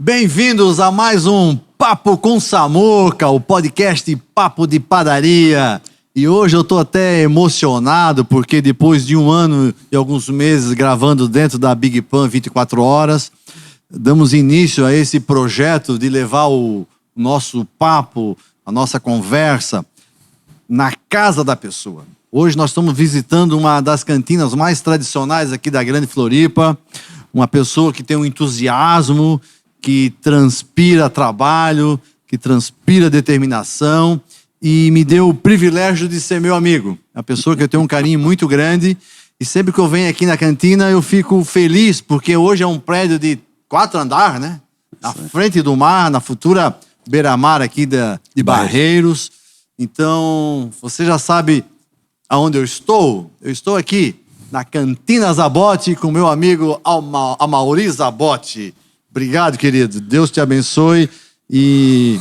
Bem-vindos a mais um Papo com Samuca, o podcast Papo de Padaria. E hoje eu tô até emocionado porque depois de um ano e alguns meses gravando dentro da Big Pan 24 horas, damos início a esse projeto de levar o nosso papo, a nossa conversa na casa da pessoa. Hoje nós estamos visitando uma das cantinas mais tradicionais aqui da Grande Floripa, uma pessoa que tem um entusiasmo, que transpira trabalho, que transpira determinação e me deu o privilégio de ser meu amigo. É uma pessoa que eu tenho um carinho muito grande e sempre que eu venho aqui na cantina eu fico feliz porque hoje é um prédio de 4 andares, né? Na frente do mar, na futura beira-mar aqui de Barreiros. Então, você já sabe aonde eu estou? Eu estou aqui na Cantina Zabotti com meu amigo Amaury Zabotti. Obrigado, querido. Deus te abençoe e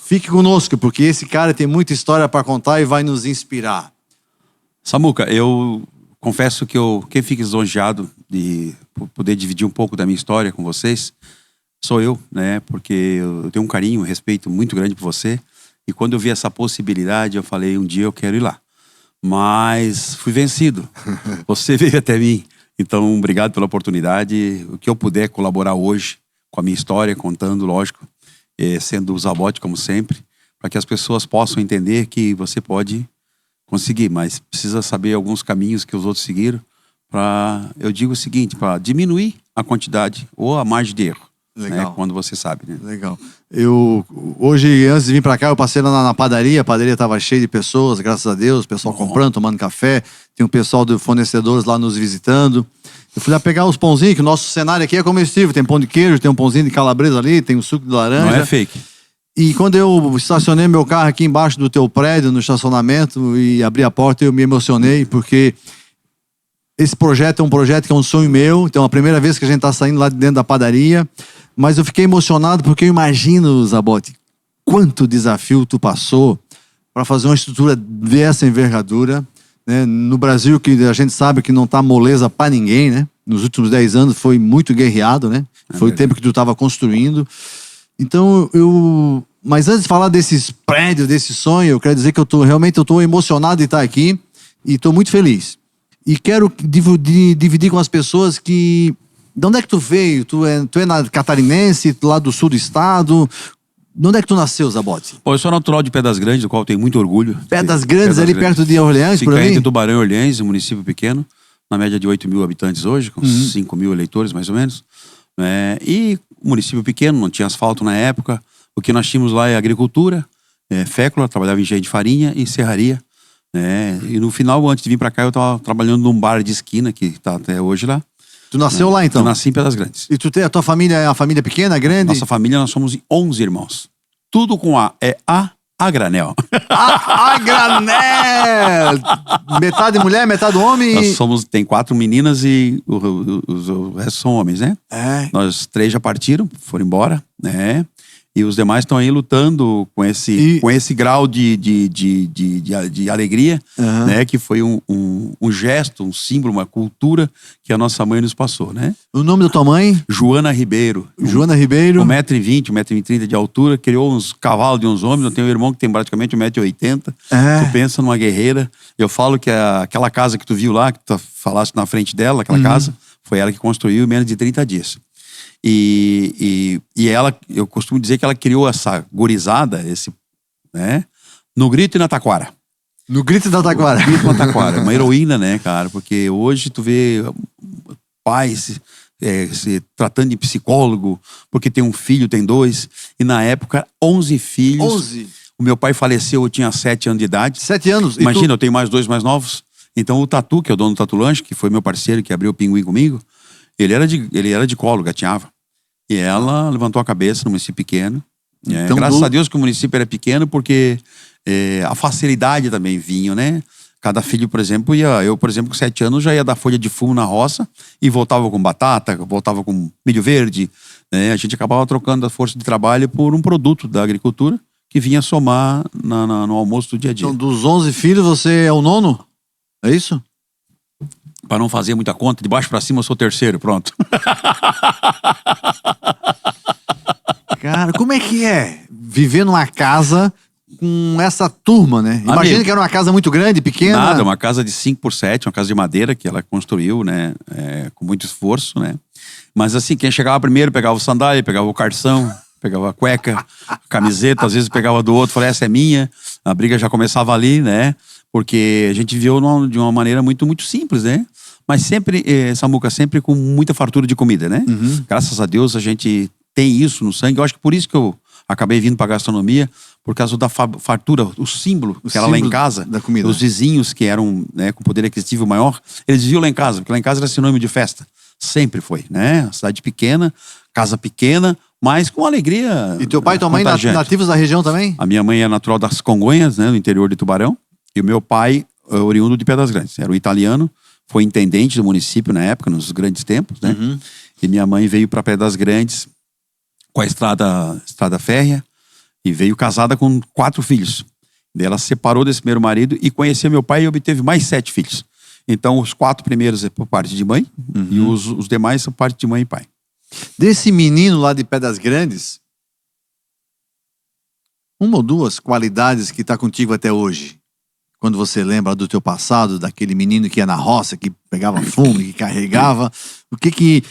fique conosco, porque esse cara tem muita história para contar e vai nos inspirar. Samuca, eu confesso que quem fica lisonjeado de poder dividir um pouco da minha história com vocês sou eu, né? Porque eu tenho um carinho, um respeito muito grande por você. E quando eu vi essa possibilidade, eu falei, um dia eu quero ir lá. Mas fui vencido. Você veio até mim. Então, obrigado pela oportunidade. O que eu puder colaborar hoje com a minha história, contando, lógico, sendo o Zabotti, como sempre, para que as pessoas possam entender que você pode conseguir, mas precisa saber alguns caminhos que os outros seguiram para, eu digo o seguinte, para diminuir a quantidade ou a margem de erro. Legal. Né, quando você sabe, né? Legal. Hoje, antes de vir pra cá, eu passei lá na padaria. A padaria estava cheia de pessoas, graças a Deus. O pessoal comprando, tomando café. Tem um pessoal de fornecedores lá nos visitando. Eu fui lá pegar os pãozinhos, que o nosso cenário aqui é comestível. Tem pão de queijo, tem um pãozinho de calabresa ali, tem um suco de laranja. Não é fake. E quando eu estacionei meu carro aqui embaixo do teu prédio, no estacionamento, e abri a porta, eu me emocionei, porque esse projeto é um projeto que é um sonho meu. Então, é a primeira vez que a gente está saindo lá de dentro da padaria. Mas eu fiquei emocionado porque eu imagino, Zabotti, quanto desafio tu passou para fazer uma estrutura dessa envergadura, né? No Brasil, que a gente sabe que não tá moleza para ninguém, né? Nos últimos 10 anos foi muito guerreado, né? Foi o tempo que tu estava construindo. Então, mas antes de falar desses prédios, desse sonho, eu quero dizer que eu tô emocionado de estar aqui e estou muito feliz. E quero dividir com as pessoas que... De onde é que tu veio? Tu é catarinense, lá do sul do estado. De onde é que tu nasceu, Zabotti? Bom, eu sou natural de Pedras Grandes, do qual eu tenho muito orgulho. Pedras Grandes, ali perto de Orleans, por ali? Entre Tubarão e Orleans, um município pequeno, na média de 8 mil habitantes hoje, com 5 mil eleitores, mais ou menos. E um município pequeno, não tinha asfalto na época. O que nós tínhamos lá é agricultura, fécula, trabalhava em engenho de farinha e serraria. E no final, antes de vir para cá, eu estava trabalhando num bar de esquina, que está até hoje lá. Tu nasceu lá, então? Eu nasci em Pedras Grandes. E a tua família é uma família pequena, grande? Nossa família, nós somos 11 irmãos. Tudo com A. É a granel. A granel! Metade mulher, metade homem? Tem 4 meninas e o resto são homens, né? Nós 3 já partiram, foram embora, né? E os demais estão aí lutando com esse grau de alegria, né? Que foi um gesto, um símbolo, uma cultura que a nossa mãe nos passou, né? O nome da tua mãe? Joana Ribeiro. Joana Ribeiro. 1,20 m, 1,30 m de altura, criou uns cavalos de uns homens. Eu tenho um irmão que tem praticamente 1,80 m. Tu pensa numa guerreira. Eu falo que aquela casa que tu viu lá, que tu falaste na frente dela, aquela casa, foi ela que construiu em menos de 30 dias. E ela, eu costumo dizer que ela criou essa gurizada, no grito e na taquara. No grito da taquara. No grito e na taquara. Uma heroína, né, cara? Porque hoje tu vê pais se tratando de psicólogo, porque tem um filho, tem 2. E na época, 11 filhos. 11? O meu pai faleceu, eu tinha 7 anos de idade. 7 anos? Imagina, eu tenho mais 2 mais novos. Então o Tatu, que é o dono do Tatu Lanche, que foi meu parceiro, que abriu o Pinguim comigo, ele era de colo, gatinhava. E ela levantou a cabeça no município pequeno. Então, graças a Deus que o município era pequeno, porque a facilidade também vinha, né? Cada filho, por exemplo, eu, por exemplo, com 7 anos, já ia dar folha de fumo na roça e voltava com batata, voltava com milho verde, né? A gente acabava trocando a força de trabalho por um produto da agricultura que vinha somar no almoço do dia a dia. Então, dos 11 filhos, você é o 9º? É isso? Para não fazer muita conta, de baixo para cima eu sou o 3º, pronto. Cara, como é que é viver numa casa com essa turma, né? Imagina Amigo, que era uma casa muito grande, pequena. Nada, uma casa de 5x7, uma casa de madeira que ela construiu, né? Com muito esforço, né? Mas assim, quem chegava primeiro pegava o sandália, pegava o calção, pegava a cueca, a camiseta, às vezes pegava do outro, falei, essa é minha. A briga já começava ali, né? Porque a gente viveu de uma maneira muito, muito simples, né? Mas sempre, Samuca, sempre com muita fartura de comida, né? Graças a Deus a gente tem isso no sangue. Eu acho que por isso que eu acabei vindo para gastronomia, por causa da fartura, o símbolo que era lá em casa. Da comida. Os vizinhos que eram, né, com poder aquisitivo maior, eles viviam lá em casa, porque lá em casa era sinônimo de festa. Sempre foi, né? Cidade pequena, casa pequena, mas com alegria. E teu pai e tua mãe nativos da região também? A minha mãe é natural das Congonhas, né, no interior de Tubarão, e o meu pai é oriundo de Pedras Grandes. Era um italiano, foi intendente do município na época, nos grandes tempos, né? E minha mãe veio para Pedras Grandes com a estrada férrea e veio casada com 4 filhos. Daí ela se separou desse primeiro marido e conheceu meu pai e obteve mais 7 filhos. Então os 4 primeiros é por parte de mãe e os demais são parte de mãe e pai. Desse menino lá de Pedras Grandes, uma ou duas qualidades que tá contigo até hoje. Quando você lembra do teu passado, daquele menino que ia na roça, que pegava fumo, que carregava, o que...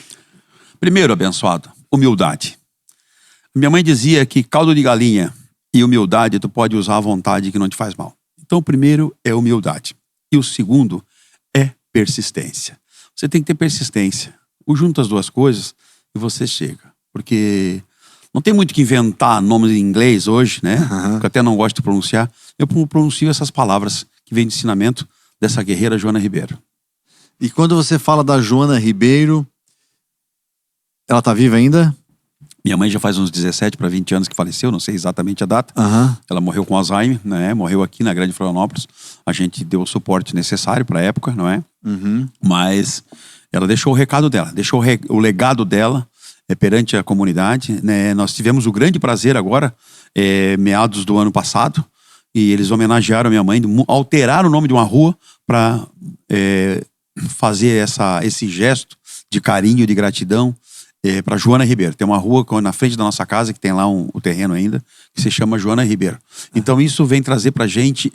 Primeiro, abençoado, humildade. Minha mãe dizia que caldo de galinha e humildade tu pode usar à vontade que não te faz mal. Então o primeiro é humildade. E o segundo é persistência. Você tem que ter persistência. Junta as duas coisas e você chega. Porque não tem muito que inventar nomes em inglês hoje, né? Que eu até não gosto de pronunciar. Eu pronuncio essas palavras que vêm de ensinamento dessa guerreira Joana Ribeiro. E quando você fala da Joana Ribeiro, ela tá viva ainda? Minha mãe já faz uns 17 para 20 anos que faleceu, não sei exatamente a data. Ela morreu com Alzheimer, né? Morreu aqui na Grande Florianópolis. A gente deu o suporte necessário para a época, não é? Mas ela deixou o recado dela, deixou o legado dela perante a comunidade, né? Nós tivemos o grande prazer agora, meados do ano passado, e eles homenagearam a minha mãe, alteraram o nome de uma rua para fazer esse gesto de carinho e de gratidão para Joana Ribeiro. Tem uma rua na frente da nossa casa, que tem lá o terreno ainda, que se chama Joana Ribeiro. Então isso vem trazer pra gente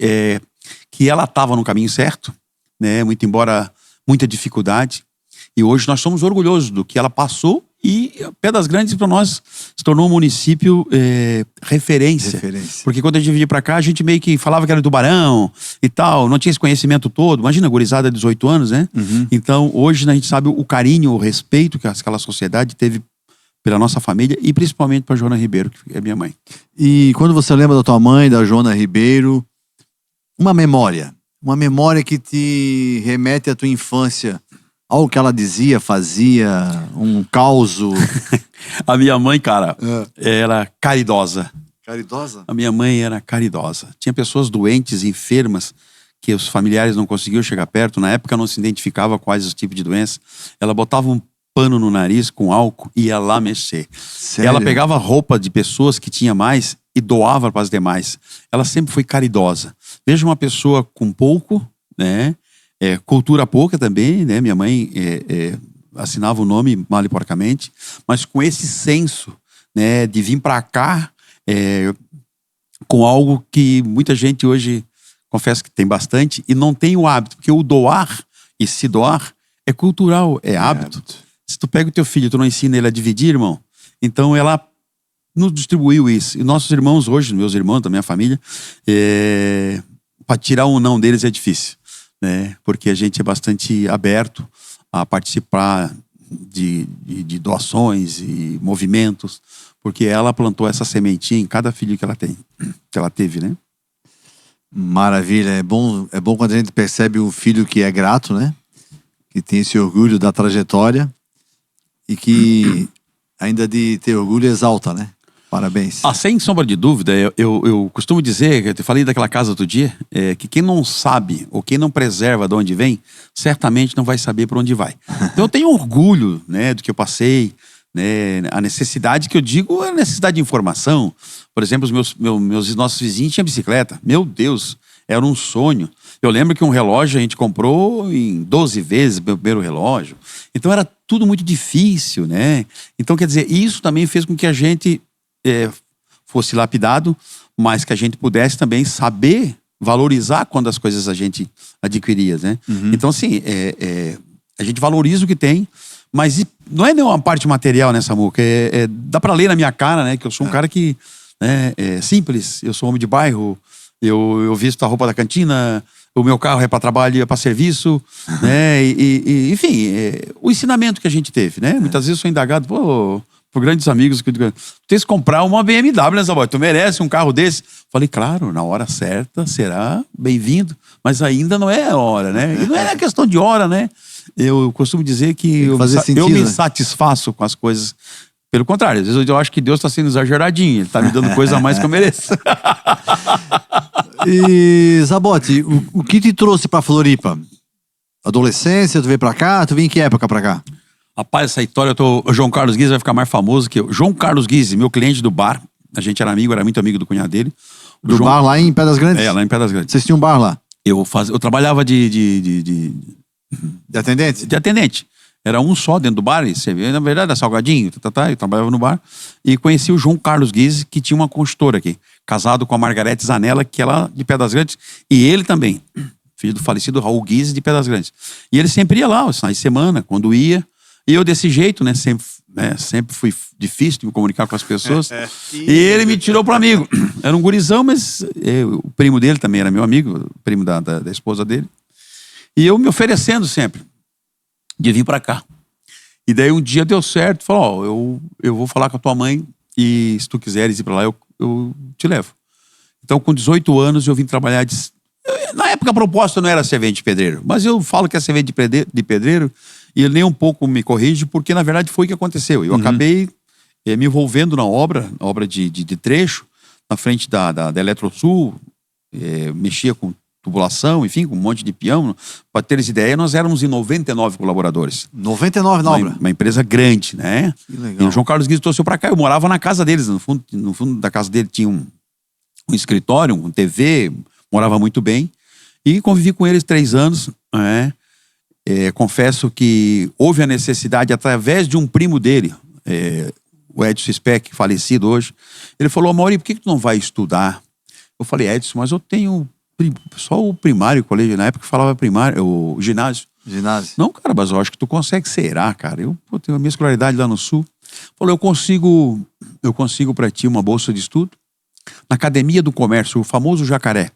que ela estava no caminho certo, né? Muito embora muita dificuldade, e hoje nós somos orgulhosos do que ela passou, e Pedras Grandes para nós se tornou um município referência. Porque quando a gente veio para cá, a gente meio que falava que era Tubarão e tal, não tinha esse conhecimento todo. Imagina, gurizada de 18 anos, né? Então hoje a gente sabe o carinho, o respeito que aquela sociedade teve pela nossa família e principalmente para Joana Ribeiro, que é minha mãe. E quando você lembra da tua mãe, da Joana Ribeiro, uma memória que te remete à tua infância, algo que ela dizia, fazia, um causo. A minha mãe, cara, era caridosa. Caridosa? A minha mãe era caridosa. Tinha pessoas doentes, enfermas, que os familiares não conseguiam chegar perto. Na época não se identificava quais os tipos de doença. Ela botava um pano no nariz com álcool e ia lá mexer. Sério? Ela pegava roupa de pessoas que tinha mais e doava para as demais. Ela sempre foi caridosa. Veja uma pessoa com pouco, né? Cultura pouca também, né? Minha mãe assinava o nome mal e porcamente, mas com esse senso, né, de vir para cá com algo que muita gente hoje, confesso que tem bastante, e não tem o hábito, porque o doar e se doar é cultural, é hábito. Se tu pega o teu filho, tu não ensina ele a dividir, irmão, então ela nos distribuiu isso. E nossos irmãos hoje, meus irmãos, da minha família, para tirar um não deles é difícil. Né? Porque a gente é bastante aberto a participar de doações e movimentos, porque ela plantou essa sementinha em cada filho que ela teve, né? Maravilha, é bom quando a gente percebe o filho que é grato, né? Que tem esse orgulho da trajetória e que ainda de ter orgulho exalta, né? Parabéns. Sem sombra de dúvida, eu costumo dizer, eu te falei daquela casa outro dia, que quem não sabe ou quem não preserva de onde vem, certamente não vai saber para onde vai. Então eu tenho orgulho, né, do que eu passei, né, a necessidade que eu digo é a necessidade de informação. Por exemplo, nossos vizinhos tinham bicicleta. Meu Deus, era um sonho. Eu lembro que um relógio a gente comprou em 12 vezes o meu primeiro relógio. Então era tudo muito difícil, né? Então quer dizer, isso também fez com que a gente fosse lapidado, mas que a gente pudesse também saber valorizar quando as coisas a gente adquiria, né? Então, assim, a gente valoriza o que tem, mas não é nenhuma parte material nessa Samuca. Dá pra ler na minha cara, né? Que eu sou um cara que é simples, eu sou homem de bairro, eu visto a roupa da cantina, o meu carro é para trabalho e é para serviço, né? Enfim, o ensinamento que a gente teve, né? Muitas vezes eu sou indagado, por grandes amigos, que tem que comprar uma BMW, né, Zabote? Tu merece um carro desse? Falei, claro, na hora certa será bem-vindo, mas ainda não é a hora, né? E não é questão de hora, né? Eu costumo dizer que eu me satisfaço com as coisas. Pelo contrário, às vezes eu acho que Deus está sendo exageradinho, Ele está me dando coisa a mais que eu mereço. E, Zabote, o que te trouxe pra Floripa? Adolescência, tu veio pra cá? Tu veio em que época pra cá? Rapaz, essa história, o João Carlos Guise vai ficar mais famoso que eu. João Carlos Guise, meu cliente do bar, a gente era muito amigo do cunhado dele. Bar lá em Pedras Grandes? Lá em Pedras Grandes. Vocês tinham um bar lá? Eu trabalhava de atendente? De atendente. Era um só dentro do bar, na verdade era salgadinho, eu trabalhava no bar. E conheci o João Carlos Guise, que tinha uma construtora aqui, casado com a Margarete Zanella, que é lá de Pedras Grandes, e ele também, filho do falecido Raul Guise de Pedras Grandes. E ele sempre ia lá, os finais de semana, quando ia, e eu desse jeito, né, sempre fui difícil de me comunicar com as pessoas, e ele me tirou pro amigo. Era um gurizão, mas o primo dele também era meu amigo, o primo da esposa dele, e eu me oferecendo sempre de vir pra cá. E daí um dia deu certo, falou, eu vou falar com a tua mãe e se tu quiseres ir pra lá, eu te levo. Então com 18 anos eu vim trabalhar na época a proposta não era servente de pedreiro, mas eu falo que é servente de pedreiro e ele nem um pouco me corrige, porque na verdade foi o que aconteceu. Eu acabei me envolvendo na obra de trecho, na frente da Eletrosul, mexia com tubulação, enfim, com um monte de peão. Para teres ideia, nós éramos em 99 colaboradores. 99 na obra? Uma empresa grande, né? Que legal. E o João Carlos Guise trouxe eu para cá. Eu morava na casa deles. No fundo da casa dele tinha um escritório, um TV, morava muito bem. E convivi com eles 3 anos. Confesso que houve a necessidade, através de um primo dele, o Edson Speck, falecido hoje, ele falou, Mauri, por que tu não vai estudar? Eu falei, Edson, mas eu tenho só o primário, o colégio, na época falava primário, o ginásio. Não, cara, mas eu acho que tu consegue, será, cara? Eu tenho a minha escolaridade lá no Sul. Falou, eu consigo pra ti uma bolsa de estudo na Academia do Comércio, o famoso Jacaré.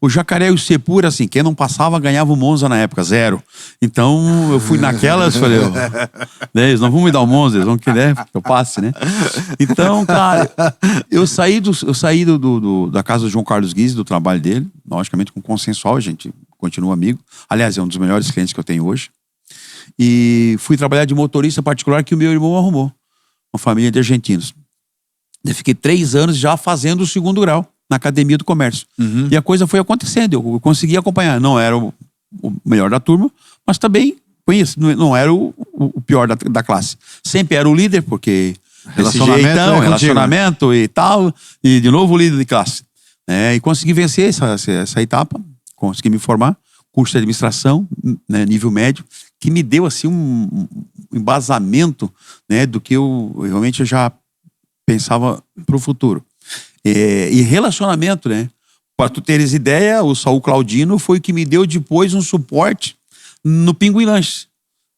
O Jacaré e o Sepura, assim, quem não passava ganhava o Monza na época, 0. Então eu fui naquelas, falei, eles não vão me dar o Monza, eles vão querer que eu passe, né? Então, cara, eu saí da casa do João Carlos Guise, do trabalho dele, logicamente com consensual, a gente continua amigo. Aliás, é um dos melhores clientes que eu tenho hoje. E fui trabalhar de motorista particular que o meu irmão arrumou, uma família de argentinos. Eu fiquei 3 anos já fazendo o 2º grau na Academia do Comércio. E a coisa foi acontecendo, eu consegui acompanhar. Não era o melhor da turma, mas também conheço, não era o pior da classe. Sempre era o líder, porque relacionamento e tal, e de novo o líder de classe. E consegui vencer essa etapa, consegui me formar, curso de administração, né, nível médio, que me deu assim um embasamento, né, do que eu realmente já pensava para o futuro. E relacionamento, né? Para tu teres ideia, o Saul Claudino foi o que me deu depois um suporte no Pinguim Lanches.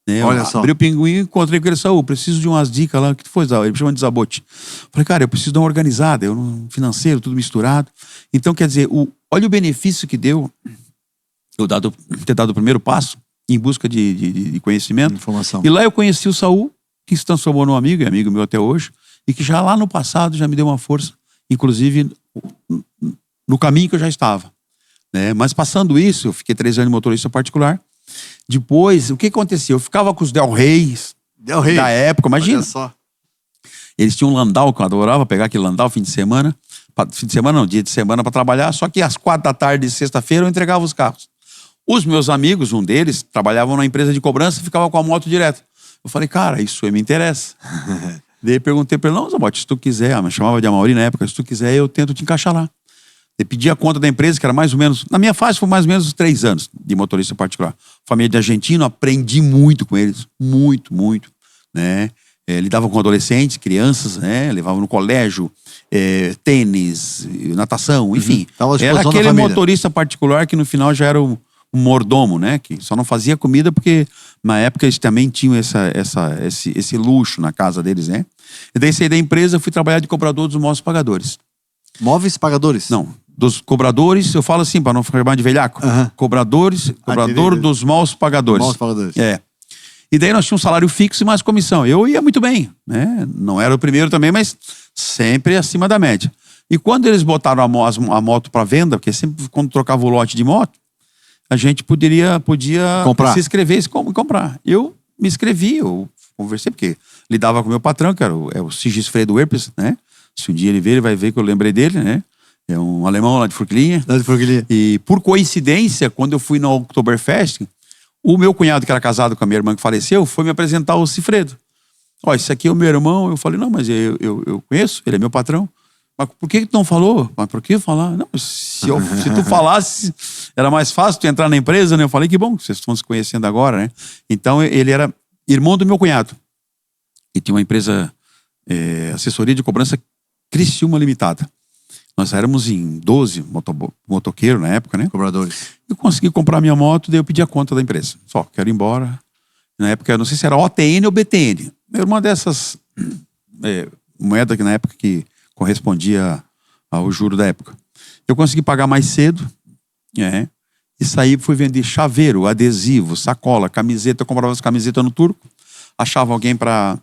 Né? Olha só. Abri o Pinguim e encontrei com ele, Saul, preciso de umas dicas lá. O que tu foi, Saul? Ele me chama de Zabote. Falei, cara, eu preciso de uma organizada, financeiro, tudo misturado. Então, quer dizer, olha o benefício que deu eu ter dado o primeiro passo em busca de conhecimento. Informação. E lá eu conheci o Saul, que se transformou num amigo, e amigo meu até hoje, e que já lá no passado já me deu uma força, inclusive no caminho que eu já estava, né? Mas passando isso, eu fiquei 3 anos de motorista particular. Depois, o que aconteceu? Eu ficava com os Del Reis da época, imagina. Olha só. Eles tinham um Landau, que eu adorava pegar aquele Landau dia de semana para trabalhar, só que às 4 da tarde de sexta-feira eu entregava os carros. Os meus amigos, um deles, trabalhavam na empresa de cobrança e ficava com a moto direto. Eu falei, cara, isso aí me interessa. Daí perguntei pra ele, não, Zabote, se tu quiser, me chamava de Amauri na época, se tu quiser eu tento te encaixar lá. Eu pedi a conta da empresa, que era mais ou menos, na minha fase foi mais ou menos 3 anos de motorista particular. Família de argentino, aprendi muito com eles, muito, né? lidava com adolescentes, crianças, né? Levava no colégio, tênis, natação, enfim. Era aquele motorista particular que no final já era o mordomo, né? Que só não fazia comida porque na época eles também tinham esse luxo na casa deles, né? E daí saí da empresa, fui trabalhar de cobrador dos móveis pagadores. Móveis pagadores? Não, dos cobradores, eu falo assim, para não chamar de velhaco. Cobrador dos móveis pagadores. Móveis pagadores. E daí nós tínhamos um salário fixo e mais comissão. Eu ia muito bem, né? Não era o primeiro também, mas sempre acima da média. E quando eles botaram a moto para venda, porque sempre quando trocava o lote de moto, a gente podia comprar. Se inscrever e comprar. Eu me inscrevi, eu conversei, porque lidava com o meu patrão, que era o Sigisfredo Herpes, né? Se um dia ele ver, ele vai ver que eu lembrei dele, né? É um alemão lá de Forquilinha. E por coincidência, quando eu fui no Oktoberfest, o meu cunhado, que era casado com a minha irmã que faleceu, foi me apresentar ao Cifredo. Ó, esse aqui é o meu irmão. Eu falei, não, mas eu conheço, ele é meu patrão. Mas por que tu não falou? Mas por que falar? Não, se tu falasse, era mais fácil tu entrar na empresa, né? Eu falei, que bom, vocês estão se conhecendo agora, né? Então, ele era irmão do meu cunhado. E tinha uma empresa, assessoria de cobrança Criciúma Limitada. Nós éramos em 12 motoqueiros na época, né? Cobradores. Eu consegui comprar minha moto, daí eu pedi a conta da empresa. Só, quero ir embora. Na época, eu não sei se era OTN ou BTN. Era uma dessas moedas que na época que correspondia ao juro da época. Eu consegui pagar mais cedo, e saí, fui vender chaveiro, adesivo, sacola, camiseta. Eu comprava as camisetas no Turco, achava alguém para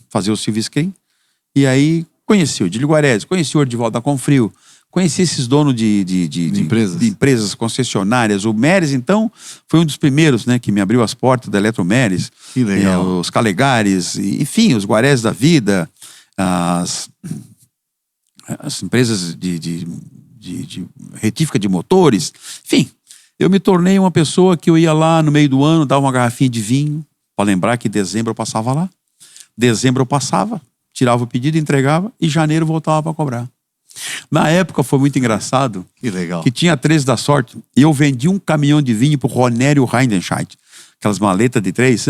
fazer o serviço clean, e aí conheci o Dílio Guarese, conheci o Ordivaldo da Confrio, conheci esses donos de empresas concessionárias. O Meres, então, foi um dos primeiros, né, que me abriu as portas da Eletromeres. Que legal. Os Calegares, enfim, os Guarese da vida, as empresas de retífica de motores. Enfim, eu me tornei uma pessoa que eu ia lá no meio do ano, dava uma garrafinha de vinho, para lembrar que em dezembro eu passava lá. Dezembro eu passava, tirava o pedido, entregava, e janeiro voltava para cobrar. Na época foi muito engraçado. Que legal. Que tinha 13 da sorte, e eu vendi um caminhão de vinho pro Ronério Heidenscheid. Aquelas maletas de 3.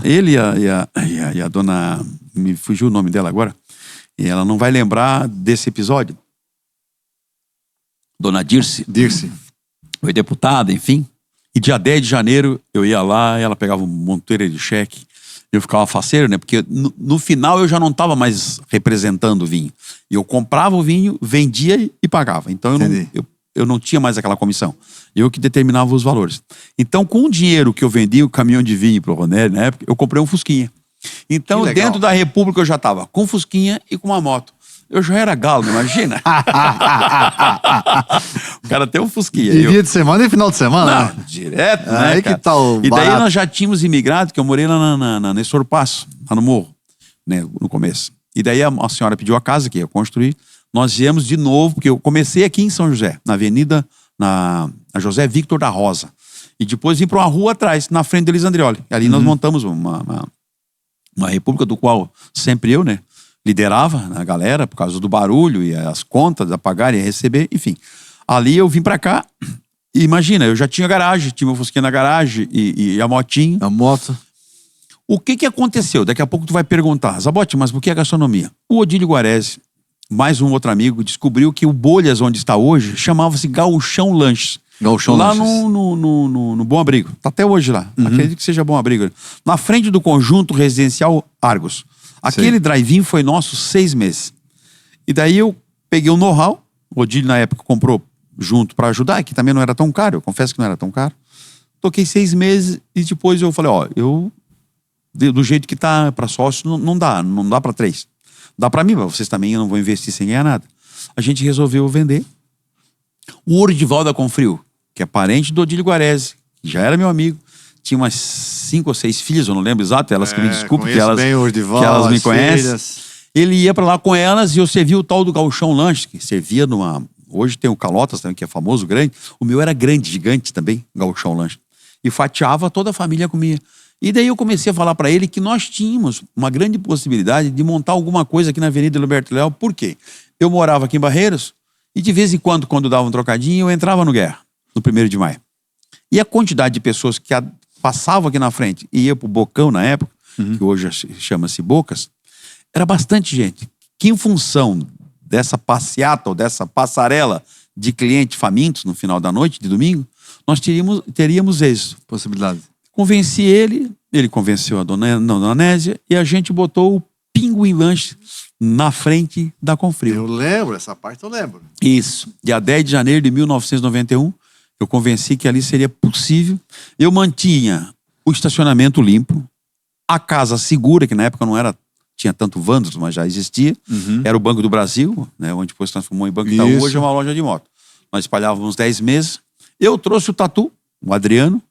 Ele e a dona... Me fugiu o nome dela agora. E ela não vai lembrar desse episódio. Dona Dirce. Foi deputada, enfim. E dia 10 de janeiro eu ia lá, ela pegava um monteiro de cheque. Eu ficava faceiro, né? Porque no final eu já não estava mais representando o vinho. E eu comprava o vinho, vendia e pagava. Então eu não tinha mais aquela comissão. Eu que determinava os valores. Então, com o dinheiro que eu vendi o caminhão de vinho pro Ronério, na época, eu comprei um Fusquinha. Então, dentro da República, eu já estava com Fusquinha e com uma moto. Eu já era galo, imagina? O cara tem um Fusquinha. E dia de semana e final de semana? Não, direto, né, aí cara? Que tá o e daí barato. nós já tínhamos imigrado, que eu morei lá na Nestor Passo, lá no morro, né, no começo. E daí a senhora pediu a casa que ia construir. Nós viemos de novo, porque eu comecei aqui em São José, na avenida, na José Victor da Rosa. E depois vim para uma rua atrás, na frente do Elisandrioli. E ali nós montamos uma república do qual sempre eu, né, liderava a galera por causa do barulho e as contas a pagar e a receber, enfim. Ali eu vim pra cá e imagina, eu já tinha garagem, tinha meu Fusquinha na garagem e a motinha. A moto. O que aconteceu? Daqui a pouco tu vai perguntar, Zabotti, mas por que a gastronomia? O Odílio Guarese, mais um outro amigo, descobriu que o Bolhas, onde está hoje, chamava-se Gauchão Lanches. Lá no Bom Abrigo. Tá até hoje lá. Acredito que seja Bom Abrigo. Na frente do conjunto residencial Argos. Aquele drive-in foi nosso 6 meses. E daí eu peguei o know-how. O Odílio, na época, comprou junto para ajudar, que também não era tão caro. Eu confesso que não era tão caro. Toquei 6 meses e depois eu falei, do jeito que tá para sócio, não dá para 3. Dá para mim, mas vocês também não vão investir sem ganhar nada. A gente resolveu vender. O Ordivaldo da Confrio, que é parente do Odílio Guarese, que já era meu amigo, tinha umas 5 ou 6 filhas, eu não lembro exato, elas que me desculpem, que elas me conhecem. Filhas. Ele ia para lá com elas e eu servia o tal do Gauchão Lanche, que servia numa... Hoje tem o Calotas também, que é famoso, grande. O meu era grande, gigante também, Gauchão Lanche. E fatiava, toda a família comia. E daí eu comecei a falar para ele que nós tínhamos uma grande possibilidade de montar alguma coisa aqui na Avenida Roberto Leal. Por quê? Eu morava aqui em Barreiros e de vez em quando dava um trocadinho, eu entrava no Guerra, no 1º de maio. E a quantidade de pessoas que passavam aqui na frente e ia pro Bocão na época, que hoje chama-se Bocas, era bastante gente. Que em função dessa passeata ou dessa passarela de clientes famintos no final da noite, de domingo, nós teríamos êxito. Possibilidade. Convenci ele convenceu a dona Nésia e a gente botou o Pinguim Lanche na frente da Confrio. Eu lembro, essa parte eu lembro. Isso. Dia 10 de janeiro de 1991, eu convenci que ali seria possível. Eu mantinha o estacionamento limpo, a casa segura, que na época não era, tinha tanto vândalos, mas já existia. Era o Banco do Brasil, né, onde depois se transformou em Banco Itaú, hoje é uma loja de moto. Nós espalhávamos 10 meses. Eu trouxe o Tatu, o Adriano,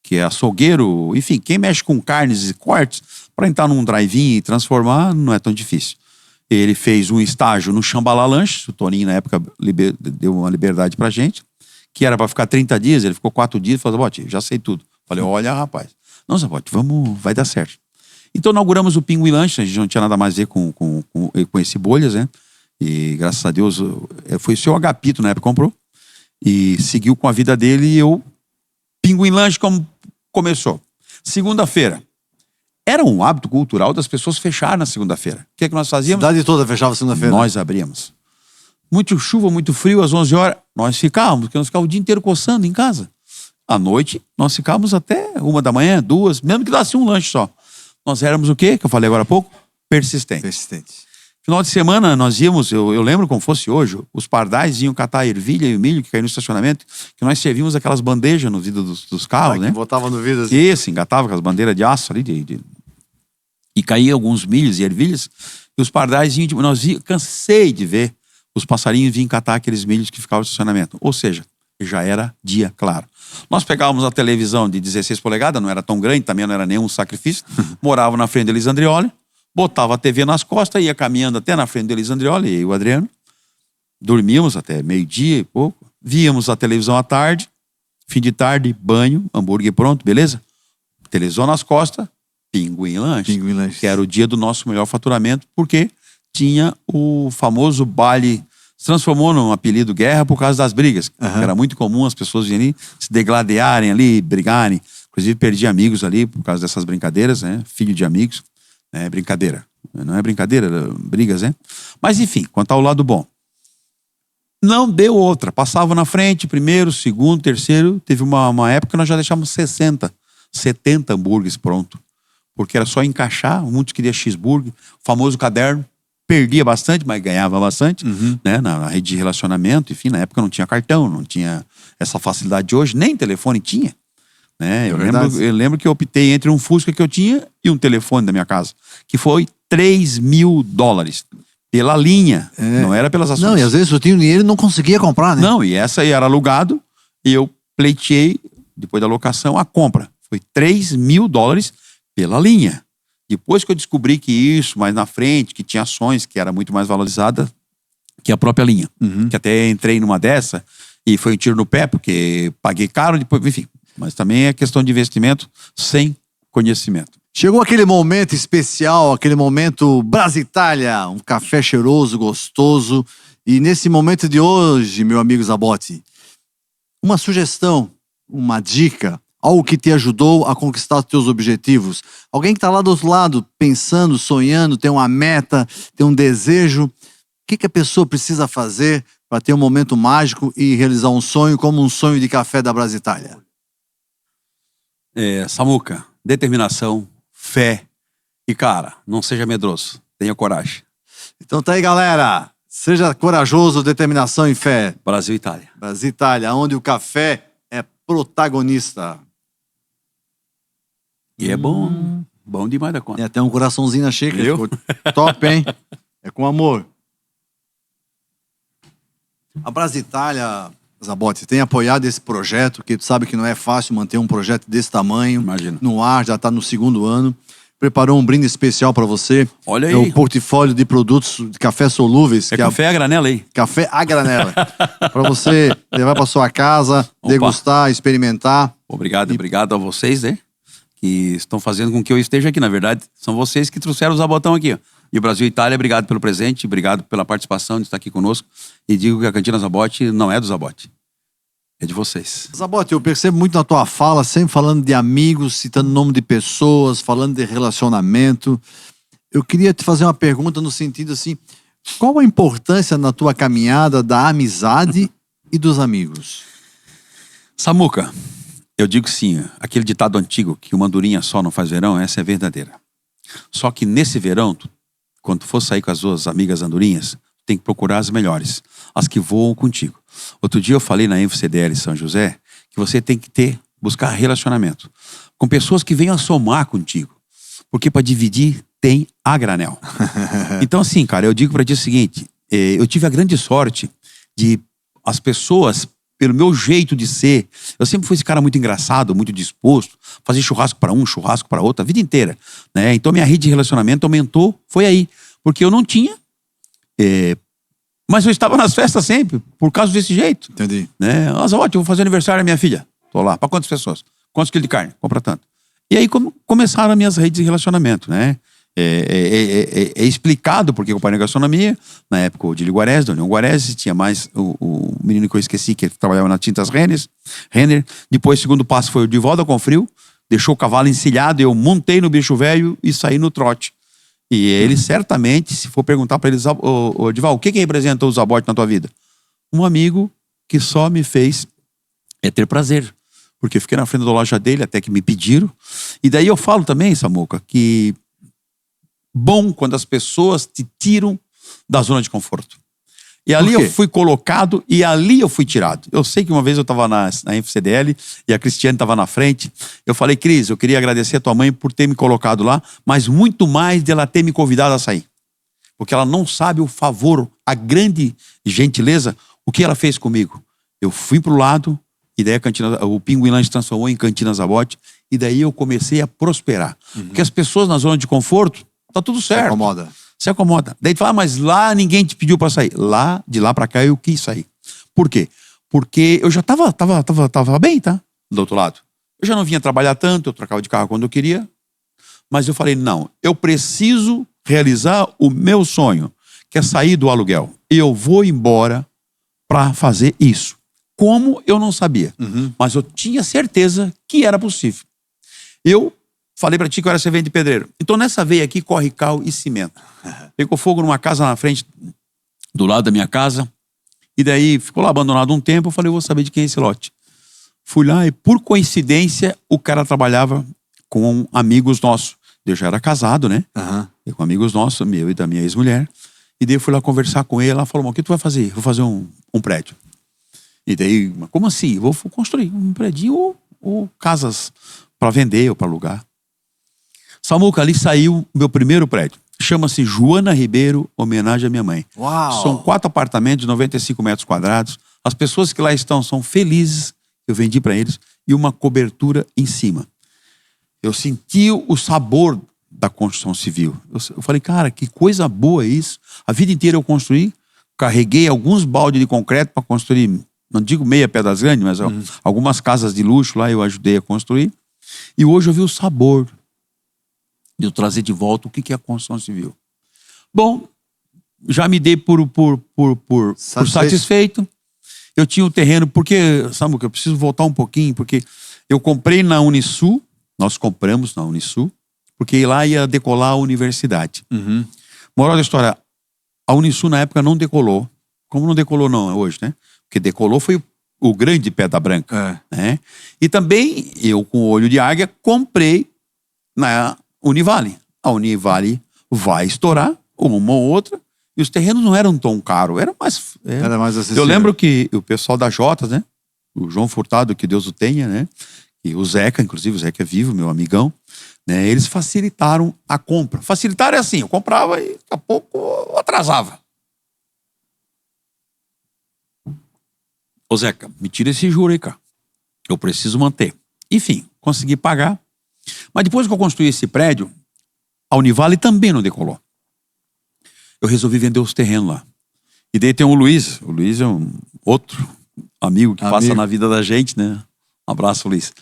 que é açougueiro, enfim, quem mexe com carnes e cortes, para entrar num drive-in e transformar, não é tão difícil. Ele fez um estágio no Xambalá Lanches, o Toninho na época deu uma liberdade pra gente, que era para ficar 30 dias, ele ficou 4 dias e falou, Zabotti, já sei tudo. Falei, olha rapaz, não Zabotti, vamos, vai dar certo. Então inauguramos o Pinguim Lanche, a gente não tinha nada mais a ver com esse Bolhas, né? E graças a Deus, foi o seu Agapito na época que comprou, e seguiu com a vida dele e eu, Pinguim Lanche como começou. Segunda-feira. Era um hábito cultural das pessoas fechar na segunda-feira. O que é que nós fazíamos? A cidade toda fechava segunda-feira. Nós abríamos. Muito chuva, muito frio, às 11 horas, nós ficávamos, porque nós ficávamos o dia inteiro coçando em casa. À noite, nós ficávamos até 1 da manhã, 2, mesmo que desse um lanche só. Nós éramos o quê? Que eu falei agora há pouco? Persistentes. Final de semana, nós íamos, eu lembro como fosse hoje, os pardais iam catar a ervilha e o milho que caiu no estacionamento, que nós servíamos aquelas bandejas no vidro dos carros, né? Que botava no vidro assim. Isso, engatava com as bandeiras de aço ali, e caía alguns milhos e ervilhas, e os pardais iam, cansei de ver os passarinhos virem catar aqueles milhos que ficavam no estacionamento. Ou seja, já era dia claro. Nós pegávamos a televisão de 16 polegadas, não era tão grande, também não era nenhum sacrifício, morava na frente do Elisandrioli, botava a TV nas costas, ia caminhando até na frente do Elisandrioli, e o Adriano, dormíamos até meio-dia e pouco, víamos a televisão à tarde, fim de tarde, banho, hambúrguer pronto, beleza? Televisão nas costas, Pinguim Lanche, que era o dia do nosso melhor faturamento, porque tinha o famoso baile, se transformou num apelido guerra por causa das brigas. Era muito comum as pessoas virem ali, se degladiarem ali, brigarem. Inclusive perdi amigos ali por causa dessas brincadeiras, né? Filho de amigos. É brincadeira. Não é brincadeira, brigas, né? Mas enfim, quanto ao lado bom. Não deu outra. Passava na frente, primeiro, segundo, terceiro. Teve uma época que nós já deixávamos 60, 70 hambúrgueres pronto. Porque era só encaixar, muitos queriam cheeseburger, o famoso caderno. Perdia bastante, mas ganhava bastante, né? Na rede de relacionamento, enfim, na época não tinha cartão, não tinha essa facilidade de hoje, nem telefone tinha. Né? Eu lembro que eu optei entre um Fusca que eu tinha e um telefone da minha casa, que foi $3.000 pela linha, não era pelas ações. Não, e às vezes eu tinha dinheiro e não conseguia comprar, né? Não, e essa aí era alugado e eu pleiteei, depois da locação, a compra. Foi $3.000 pela linha. Depois que eu descobri que isso, mais na frente, que tinha ações que era muito mais valorizada que a própria linha. Que até entrei numa dessa e foi um tiro no pé, porque paguei caro, depois, enfim. Mas também é questão de investimento sem conhecimento. Chegou aquele momento especial, aquele momento Brasitália, um café cheiroso, gostoso. E nesse momento de hoje, meu amigo Zabotti, uma sugestão, uma dica, algo que te ajudou a conquistar os teus objetivos. Alguém que está lá do outro lado, pensando, sonhando, tem uma meta, tem um desejo. O que a pessoa precisa fazer para ter um momento mágico e realizar um sonho como um sonho de café da Brasitália? Samuca, determinação, fé e, cara, não seja medroso, tenha coragem. Então tá aí, galera. Seja corajoso, determinação e fé. Brasil e Itália. Brasil e Itália, onde o café é protagonista. E é bom, bom demais da conta. Tem até um coraçãozinho na xícara. Ficou top, hein? É com amor. A Brasitália, Zabotti, tem apoiado esse projeto, que tu sabe que não é fácil manter um projeto desse tamanho. Imagina. No ar, já está no 2º ano. Preparou um brinde especial para você. Olha aí. É o portfólio de produtos de café solúveis. É café a granela aí. Café a granela. Para você levar para sua casa, degustar, experimentar. Obrigado a vocês, né? Que estão fazendo com que eu esteja aqui. Na verdade, são vocês que trouxeram o Zabotão aqui, ó. E o Brasil e Itália, obrigado pelo presente, obrigado pela participação de estar aqui conosco. E digo que a Cantina Zabotti não é do Zabotti, é de vocês. Zabotti, eu percebo muito na tua fala, sempre falando de amigos, citando o nome de pessoas, falando de relacionamento. eu queria te fazer uma pergunta no sentido assim, qual a importância na tua caminhada da amizade e dos amigos? Samuca, eu digo sim, aquele ditado antigo que uma andorinha só não faz verão, essa é verdadeira. Só que nesse verão, quando tu for sair com as duas amigas andorinhas, tem que procurar as melhores, as que voam contigo. Outro dia eu falei na EnfoCDL São José que você tem que buscar relacionamento com pessoas que venham a somar contigo. Porque para dividir tem a granel. Então assim, cara, eu digo para ti o seguinte, eu tive a grande sorte de as pessoas, pelo meu jeito de ser, eu sempre fui esse cara muito engraçado, muito disposto, fazer churrasco para um, churrasco para outro, a vida inteira, né? Então minha rede de relacionamento aumentou, foi aí, porque eu não tinha, mas eu estava nas festas sempre, por causa desse jeito. Entendi. Né? Nossa, ótimo, vou fazer aniversário da minha filha, tô lá, para quantas pessoas? Quantos quilos de carne? Compra tanto. E aí começaram as minhas redes de relacionamento, né? É explicado porque eu parei na gastronomia, na época o de Guarés, da União Guarés, tinha mais o menino que eu esqueci, que trabalhava na Tintas Renner. Depois o segundo passo foi o de Volta com Frio, deixou o cavalo encilhado, eu montei no bicho velho e saí no trote. E ele certamente, se for perguntar para eles, Dival, o que representou o Zabote na tua vida? Um amigo que só me fez ter prazer. Porque eu fiquei na frente da loja dele até que me pediram. E daí eu falo também, Samuca, que bom quando as pessoas te tiram da zona de conforto. E ali eu fui colocado e ali eu fui tirado. Eu sei que uma vez eu estava na EnfoCDL e a Cristiane estava na frente. Eu falei, Cris, eu queria agradecer a tua mãe por ter me colocado lá, mas muito mais dela ter me convidado a sair. Porque ela não sabe o favor, a grande gentileza, o que ela fez comigo. Eu fui pro lado, e daí o Pinguim Lanche transformou em Cantina Zabote, e daí eu comecei a prosperar. Porque as pessoas na zona de conforto, tá tudo certo. Se acomoda. Daí tu fala, mas lá ninguém te pediu pra sair. De lá pra cá eu quis sair. Por quê? Porque eu já tava bem, tá? Do outro lado. Eu já não vinha trabalhar tanto, eu trocava de carro quando eu queria. Mas eu falei, não, eu preciso realizar o meu sonho, que é sair do aluguel. E eu vou embora pra fazer isso. Como eu não sabia. Mas eu tinha certeza que era possível. Eu falei pra ti que eu era servente de pedreiro. Então nessa veia aqui corre cal e cimento. Pegou fogo numa casa na frente, do lado da minha casa. E daí ficou lá abandonado um tempo. Eu falei, eu vou saber de quem é esse lote. Fui lá e por coincidência o cara trabalhava com amigos nossos. Eu já era casado, né? E com amigos nossos, meu e da minha ex-mulher. E daí eu fui lá conversar com ele. Ela falou, o que tu vai fazer? Vou fazer um prédio. E daí, como assim? Vou construir um prédio ou casas para vender ou para alugar. Samuca, ali saiu o meu primeiro prédio. Chama-se Joana Ribeiro, homenagem à minha mãe. Uau. São 4 apartamentos de 95 metros quadrados. As pessoas que lá estão são felizes. Eu vendi para eles. E uma cobertura em cima. Eu senti o sabor da construção civil. Eu falei, cara, que coisa boa isso. A vida inteira eu construí. Carreguei alguns baldes de concreto para construir, não digo meia Pedras Grandes, mas algumas casas de luxo lá eu ajudei a construir. E hoje eu vi o sabor de eu trazer de volta o que é a construção civil. Bom, já me dei por satisfeito. Eu tinha o terreno, porque, Samuca, eu preciso voltar um pouquinho, porque eu comprei na Unisul, nós compramos na Unisul, porque lá ia decolar a universidade. Moral da história, a Unisul na época não decolou. Como não decolou não hoje, né? Porque decolou foi o grande Pedra Branca. Né? E também, eu com o olho de águia, comprei na Univale. A Univale vai estourar, uma ou outra, e os terrenos não eram tão caros, era mais acessível. Eu lembro que o pessoal da Jotas, né? O João Furtado, que Deus o tenha, né? E o Zeca, inclusive, o Zeca é vivo, meu amigão, né? Eles facilitaram a compra. Facilitaram é assim, eu comprava e daqui a pouco eu atrasava. Ô Zeca, me tira esse juro aí, cara. Eu preciso manter. Enfim, consegui pagar. Mas depois que eu construí esse prédio, a Univale também não decolou. Eu resolvi vender os terrenos lá. E daí tem o Luiz. O Luiz é um outro amigo que passa na vida da gente, né? Um abraço, Luiz.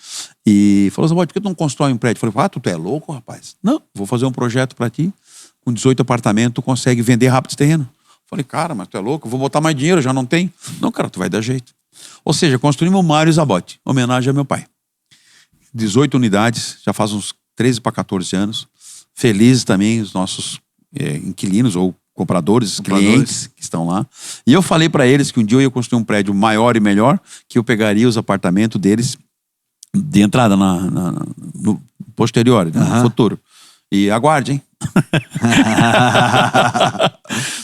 E falou assim, por que tu não constrói um prédio? Eu falei, tu é louco, rapaz? Não, vou fazer um projeto pra ti. Com 18 apartamentos, tu consegue vender rápido esse terreno. Eu falei, cara, mas tu é louco? Eu vou botar mais dinheiro, já não tem. Não, cara, tu vai dar jeito. Ou seja, construímos o Mário Zabote, homenagem ao meu pai. 18 unidades, já faz uns 13 para 14 anos. Felizes também, os nossos inquilinos ou compradores, clientes que estão lá. E eu falei para eles que um dia eu ia construir um prédio maior e melhor, que eu pegaria os apartamentos deles de entrada no posterior, no futuro. E aguarde, hein?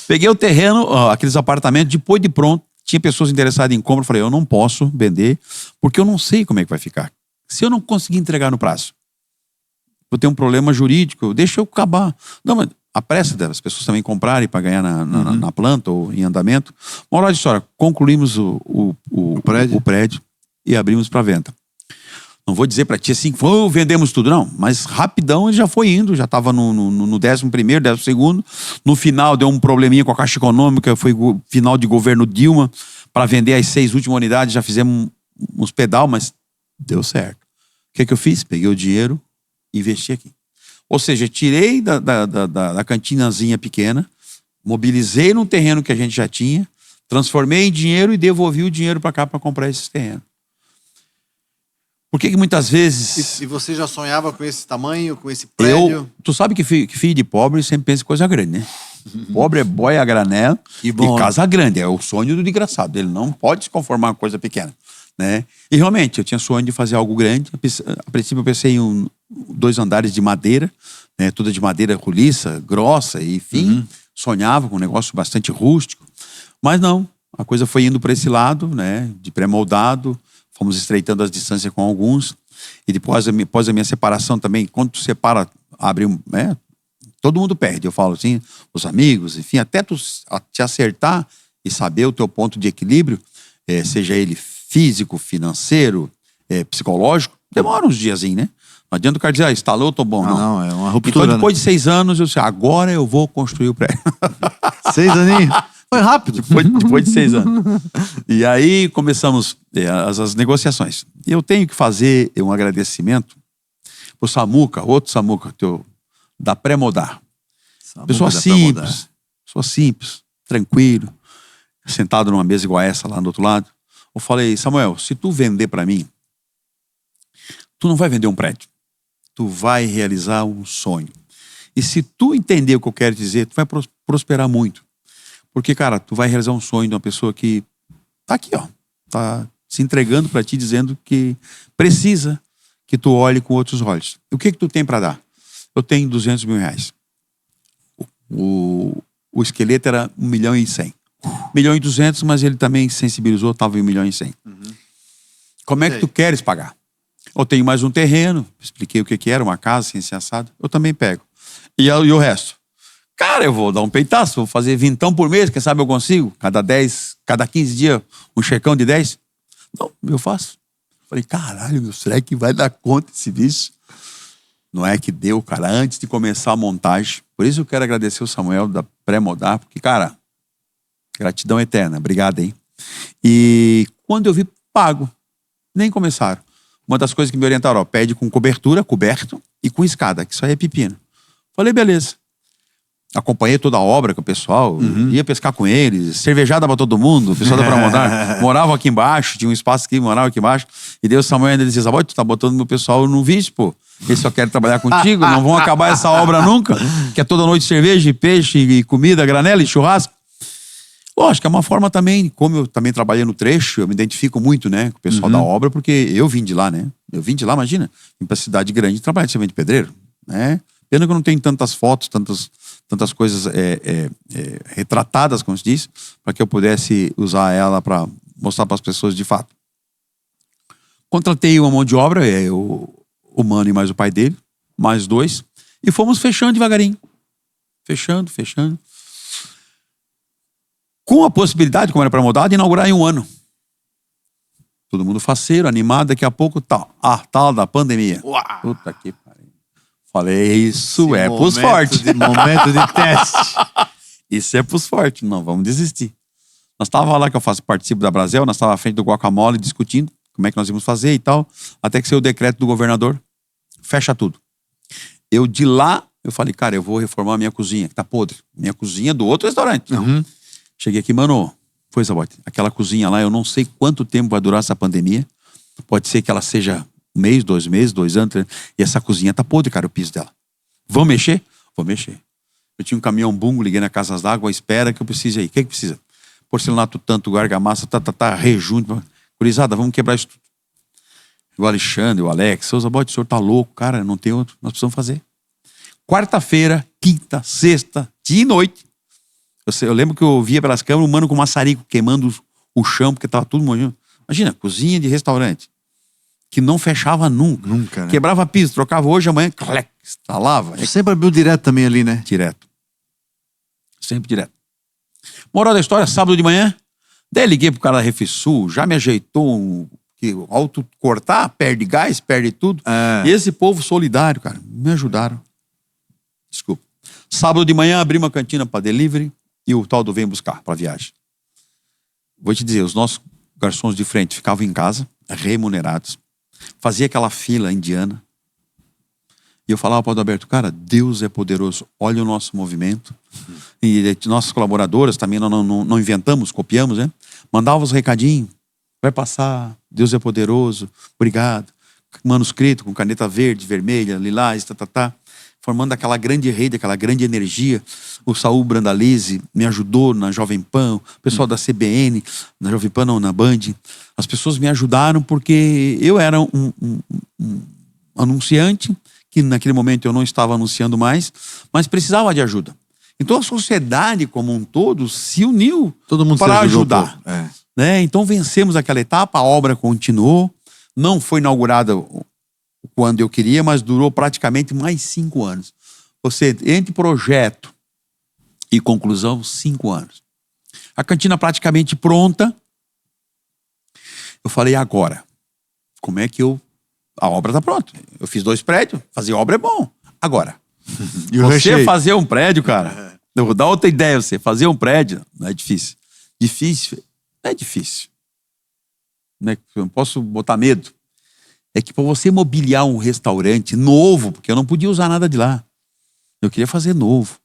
Peguei o terreno, aqueles apartamentos, depois de pronto, tinha pessoas interessadas em compra. Eu falei, eu não posso vender, porque eu não sei como é que vai ficar. Se eu não conseguir entregar no prazo, vou ter um problema jurídico, deixa eu acabar. Não, mas a pressa das pessoas também comprarem para ganhar na planta ou em andamento. Moral de história, concluímos o prédio e abrimos para venda. Não vou dizer para ti assim, vendemos tudo, não. Mas rapidão ele já foi indo, já estava no 11º, 12º. No final deu um probleminha com a Caixa Econômica, foi o final de governo Dilma. Para vender as 6 últimas unidades, já fizemos uns pedal, mas deu certo. O que eu fiz? Peguei o dinheiro e investi aqui. Ou seja, tirei da cantinazinha pequena, mobilizei num terreno que a gente já tinha, transformei em dinheiro e devolvi o dinheiro para cá para comprar esses terrenos. Por que muitas vezes... E você já sonhava com esse tamanho, com esse prédio? Tu sabe que filho de pobre sempre pensa em coisa grande, né? Pobre é boia a granel e casa grande. É o sonho do desgraçado. Ele não pode se conformar com coisa pequena, né? E realmente, eu tinha sonho de fazer algo grande. A princípio eu pensei em 2 andares de madeira, né? Toda de madeira roliça, grossa, e, enfim. Sonhava com um negócio bastante rústico. Mas não, a coisa foi indo para esse lado, né? De pré-moldado. Fomos estreitando as distâncias com alguns. E depois a minha separação também, quando tu separa, abre todo mundo perde. Eu falo assim, os amigos, enfim, até tu te acertar e saber o teu ponto de equilíbrio, seja ele físico, financeiro, psicológico, demora uns diazinhos, né? Não adianta o cara dizer, instalou, eu tô bom. Não, é uma ruptura. Então, depois de 6 anos, eu disse, agora eu vou construir o prédio. 6 aninhos? Foi rápido. Depois de 6 anos. E aí começamos as negociações. E eu tenho que fazer um agradecimento pro Samuca, outro Samuca, da Pré-Modar. Pessoa simples, tranquilo, sentado numa mesa igual essa lá do outro lado. Eu falei, Samuel, se tu vender para mim, tu não vai vender um prédio. Tu vai realizar um sonho. E se tu entender o que eu quero dizer, tu vai prosperar muito. Porque, cara, tu vai realizar um sonho de uma pessoa que tá aqui, ó. Tá se entregando para ti, dizendo que precisa que tu olhe com outros olhos. E o que tu tem para dar? Eu tenho 200 mil reais. O esqueleto era 1.100.000. 1.200.000, mas ele também sensibilizou, estava em 1.100.000. Como é que tu queres pagar? Eu tenho mais um terreno, expliquei o que era, uma casa, ciência assada, eu também pego. E o resto? Cara, eu vou dar um peitaço, vou fazer 20 por mês, quem sabe eu consigo? Cada 15 dias, um checão de 10? Não, eu faço. Falei, caralho, será que vai dar conta esse bicho? Não é que deu, cara, antes de começar a montagem. Por isso eu quero agradecer o Samuel da Pré-Modar, porque, cara, gratidão eterna, obrigado, hein? E quando eu vi, pago. Nem começaram. Uma das coisas que me orientaram, pede com cobertura, coberto, e com escada, que isso aí é pepino. Falei, beleza. Acompanhei toda a obra com o pessoal, ia pescar com eles, cervejada pra todo mundo, o pessoal da Pré-Modar morava aqui embaixo, tinha um espaço que morava aqui embaixo, e Deus, Samuel ainda dizia, tu tá botando meu pessoal no vício, pô, eles só querem trabalhar contigo, não vão acabar essa obra nunca, que é toda noite cerveja e peixe e comida, granela e churrasco. Lógico, é uma forma também, como eu também trabalhei no trecho, eu me identifico muito, né, com o pessoal da obra, porque eu vim de lá, né, imagina, vim pra cidade grande trabalhar de servente de pedreiro, né. Pena que eu não tenho tantas fotos, tantas coisas retratadas, como se diz, para que eu pudesse usar ela para mostrar para as pessoas de fato. Contratei uma mão de obra, o Mano e mais o pai dele, mais 2, e fomos fechando devagarinho. Fechando. Com a possibilidade, como era para mudar, de inaugurar em 1 ano. Todo mundo faceiro, animado, daqui a pouco, tal da pandemia. Uau. Puta que pariu. Falei, isso é pros fortes. Momento de teste. Isso é pros fortes, não vamos desistir. Nós estávamos lá, que eu participo da Brasel, nós estávamos à frente do Guacamole discutindo como é que nós íamos fazer e tal, até que saiu o decreto do governador, fecha tudo. Eu de lá, eu falei, cara, eu vou reformar a minha cozinha, que tá podre. Minha cozinha do outro restaurante. Cheguei aqui, mano, foi, Zabote, aquela cozinha lá, eu não sei quanto tempo vai durar essa pandemia, pode ser que ela seja 1 mês, 2 meses, 2 anos, e essa cozinha tá podre, cara, o piso dela. Vão mexer? Vou mexer. Eu tinha um caminhão bungo, liguei na Casas d'Água, espera que eu preciso aí. O que precisa? Porcelanato tanto, argamassa, rejunto. Gurizada, vamos quebrar isso tudo. O Alexandre, o Alex, seu Zabote, o senhor tá louco, cara, não tem outro, nós precisamos fazer. Quarta-feira, quinta, sexta, dia e noite. Eu lembro que eu via pelas câmeras um mano com maçarico queimando o chão, porque tava tudo molhando. Imagina, cozinha de restaurante, que não fechava nunca. Nunca, né? Quebrava piso, trocava hoje, amanhã, clec, instalava. Você sempre abriu direto também ali, né? Direto. Sempre direto. Moral da história, sábado de manhã, daí liguei pro cara da Refisul, já me ajeitou que auto cortar, perde gás, perde tudo. É. E esse povo solidário, cara, me ajudaram. Desculpa. Sábado de manhã abri uma cantina para delivery e o tal do vem buscar para viagem. Vou te dizer, os nossos garçons de frente ficavam em casa, remunerados. Fazia aquela fila indiana. E eu falava para o Adalberto, cara, Deus é poderoso. Olha o nosso movimento. E nossas colaboradoras também não inventamos, copiamos, né? Mandava os recadinhos. Vai passar, Deus é poderoso, obrigado. Manuscrito com caneta verde, vermelha, lilás, formando aquela grande rede, aquela grande energia. O Saul Brandalize me ajudou na Jovem Pan, o pessoal da CBN, na Jovem Pan não, na Band. As pessoas me ajudaram porque eu era um anunciante, que naquele momento eu não estava anunciando mais, mas precisava de ajuda. Então a sociedade como um todo se uniu Todo mundo para se ajudou, ajudar. pô. É. Né? Então vencemos aquela etapa, a obra continuou, não foi inaugurada quando eu queria, mas durou praticamente mais 5 anos. Você, entre projeto e conclusão, 5 anos. A cantina praticamente pronta. Eu falei, agora, como é que a obra está pronta. Eu fiz 2 prédios, fazer obra é bom. Agora, E o você recheio? fazer um prédio, cara, eu vou dar outra ideia, você fazer um prédio não é difícil. Difícil? Não é difícil. Não posso botar medo. É que para você mobiliar um restaurante novo, porque eu não podia usar nada de lá. Eu queria fazer novo.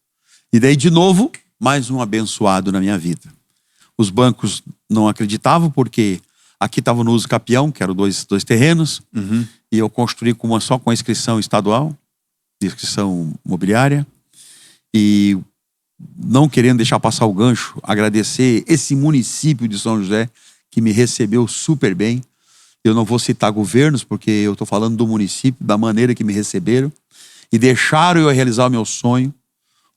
E daí, de novo, mais um abençoado na minha vida. Os bancos não acreditavam, porque aqui estava no uso capião, que eram dois terrenos, e eu construí só com a inscrição estadual, inscrição mobiliária, e não querendo deixar passar o gancho, agradecer esse município de São José, que me recebeu super bem. Eu não vou citar governos, porque eu estou falando do município, da maneira que me receberam, e deixaram eu realizar o meu sonho.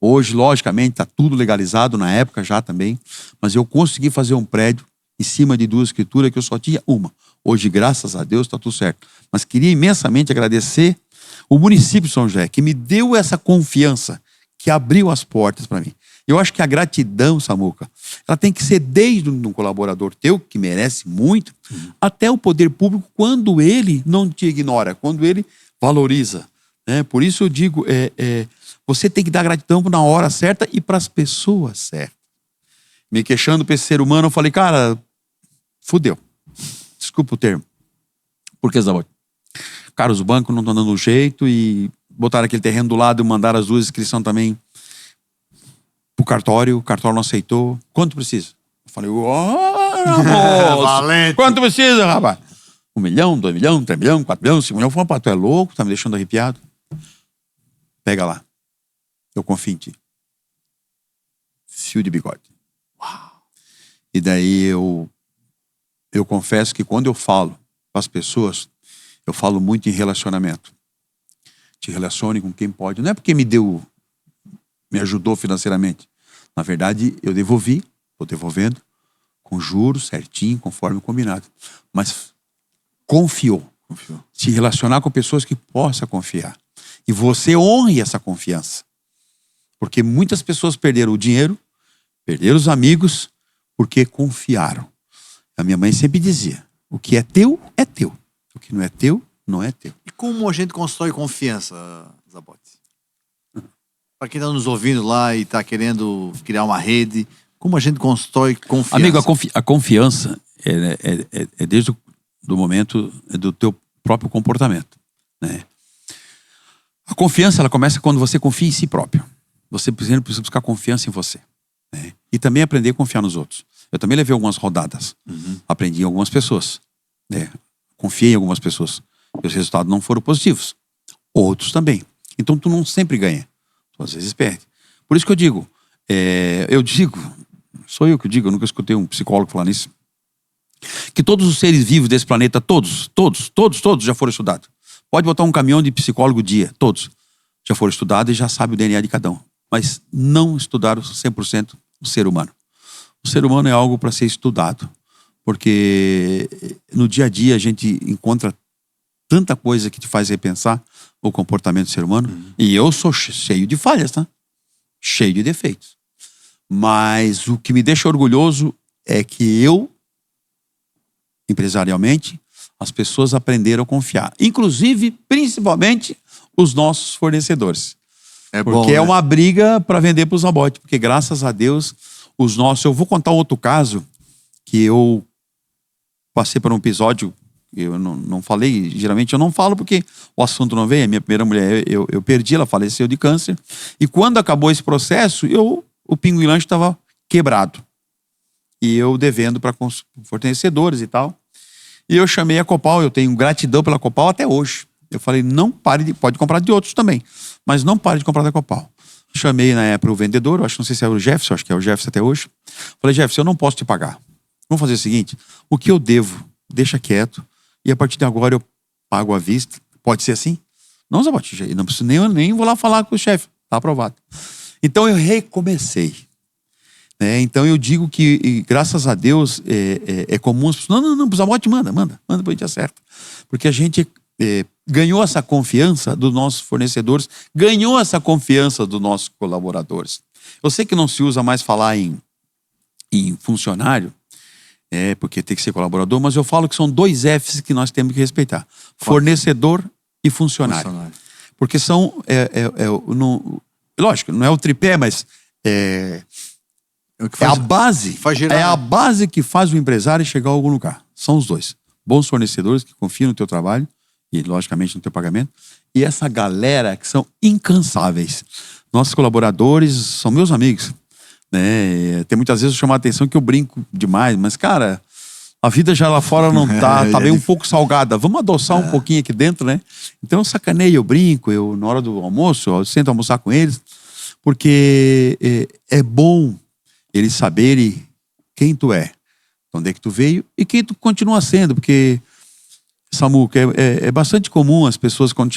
Hoje, logicamente, está tudo legalizado, na época já também, mas eu consegui fazer um prédio em cima de 2 escrituras que eu só tinha uma. Hoje, graças a Deus, está tudo certo. Mas queria imensamente agradecer o município de São José, que me deu essa confiança, que abriu as portas para mim. Eu acho que a gratidão, Samuca, ela tem que ser desde um colaborador teu, que merece muito, até o poder público, quando ele não te ignora, quando ele valoriza. Né? Por isso eu digo, você tem que dar gratidão na hora certa e para as pessoas certas. Me queixando para esse ser humano, eu falei, cara, fudeu. Desculpa o termo. Por que, Zabote? Cara, os bancos não estão dando jeito e botaram aquele terreno do lado e mandaram as 2 inscrições também pro cartório. O cartório não aceitou. Quanto precisa? Eu falei, Valente. quanto precisa, rapaz? 1 milhão, 2 milhões, 3 milhões, 4 milhões, 5 milhões. Eu falei, tu é louco? Tá me deixando arrepiado? Pega lá. Eu confio em ti. Fio de bigode. Uau. E daí eu confesso que quando eu falo com as pessoas, eu falo muito em relacionamento. Te relacione com quem pode. Não é porque me ajudou financeiramente. Na verdade, eu devolvi, estou devolvendo, com juros certinho, conforme combinado. Mas confiou. Se relacionar com pessoas que possa confiar. E você honre essa confiança. Porque muitas pessoas perderam o dinheiro, perderam os amigos, porque confiaram. A minha mãe sempre dizia, o que é teu, é teu. O que não é teu, não é teu. E como a gente constrói confiança, Zabote? Para quem está nos ouvindo lá e está querendo criar uma rede, como a gente constrói confiança? Amigo, a confiança é desde o momento do teu próprio comportamento. Né? A confiança, ela começa quando você confia em si próprio. Você precisa buscar confiança em você. Né? E também aprender a confiar nos outros. Eu também levei algumas rodadas. Aprendi em algumas pessoas. Né? Confiei em algumas pessoas. E os resultados não foram positivos. Outros também. Então tu não sempre ganha. Tu às vezes perde. Por isso que eu digo, sou eu que digo, eu nunca escutei um psicólogo falar nisso, que todos os seres vivos desse planeta, todos já foram estudados. Pode botar um caminhão de psicólogo dia, todos já foram estudados e já sabe o DNA de cada um. Mas não estudaram 100% o ser humano. O ser humano é algo para ser estudado, porque no dia a dia a gente encontra tanta coisa que te faz repensar o comportamento do ser humano. E eu sou cheio de falhas, tá? Cheio de defeitos. Mas o que me deixa orgulhoso é que eu, empresarialmente, as pessoas aprenderam a confiar. Inclusive, principalmente, os nossos fornecedores. Porque é uma briga para vender para os Zabotti. Porque, graças a Deus, os nossos... Eu vou contar um outro caso que eu passei por um episódio, eu não falei, geralmente eu não falo porque o assunto não veio. A minha primeira mulher, eu perdi, ela faleceu de câncer. E quando acabou esse processo, o Pinguim Lanche estava quebrado. E eu devendo para fornecedores e tal. E eu chamei a Copal, eu tenho gratidão pela Copal até hoje. Eu falei, não pare pode comprar de outros também, mas não pare de comprar da Copal. Chamei na época o vendedor, acho que não sei se é o Jefferson, acho que é o Jefferson até hoje. Falei, Jefferson, eu não posso te pagar. Vamos fazer o seguinte, o que eu devo, deixa quieto, e a partir de agora eu pago à vista. Pode ser assim? Não, Zabotti, não preciso nem vou lá falar com o chefe, tá aprovado. Então eu recomecei. Então eu digo que, graças a Deus, é comum as pessoas, não, Zabotti, manda, depois a gente acerta. Porque a gente ganhou essa confiança dos nossos fornecedores, ganhou essa confiança dos nossos colaboradores. Eu sei que não se usa mais falar em funcionário, porque tem que ser colaborador, mas eu falo que são 2 Fs que nós temos que respeitar. Fornecedor e funcionário. Porque são, lógico, não é o tripé, mas é a base, a base que faz o empresário chegar a algum lugar. São os 2. Bons fornecedores que confiam no teu trabalho e, logicamente, no teu pagamento. E essa galera que são incansáveis. Nossos colaboradores são meus amigos. Tem muitas vezes eu chamo a atenção que eu brinco demais, mas, cara, a vida já lá fora não tá bem um pouco salgada. Vamos adoçar um pouquinho aqui dentro, né? Então eu sacaneio, eu brinco, na hora do almoço, eu sento a almoçar com eles, porque é bom eles saberem quem tu é, onde é que tu veio e quem tu continua sendo, porque, Samuca, é bastante comum as pessoas quando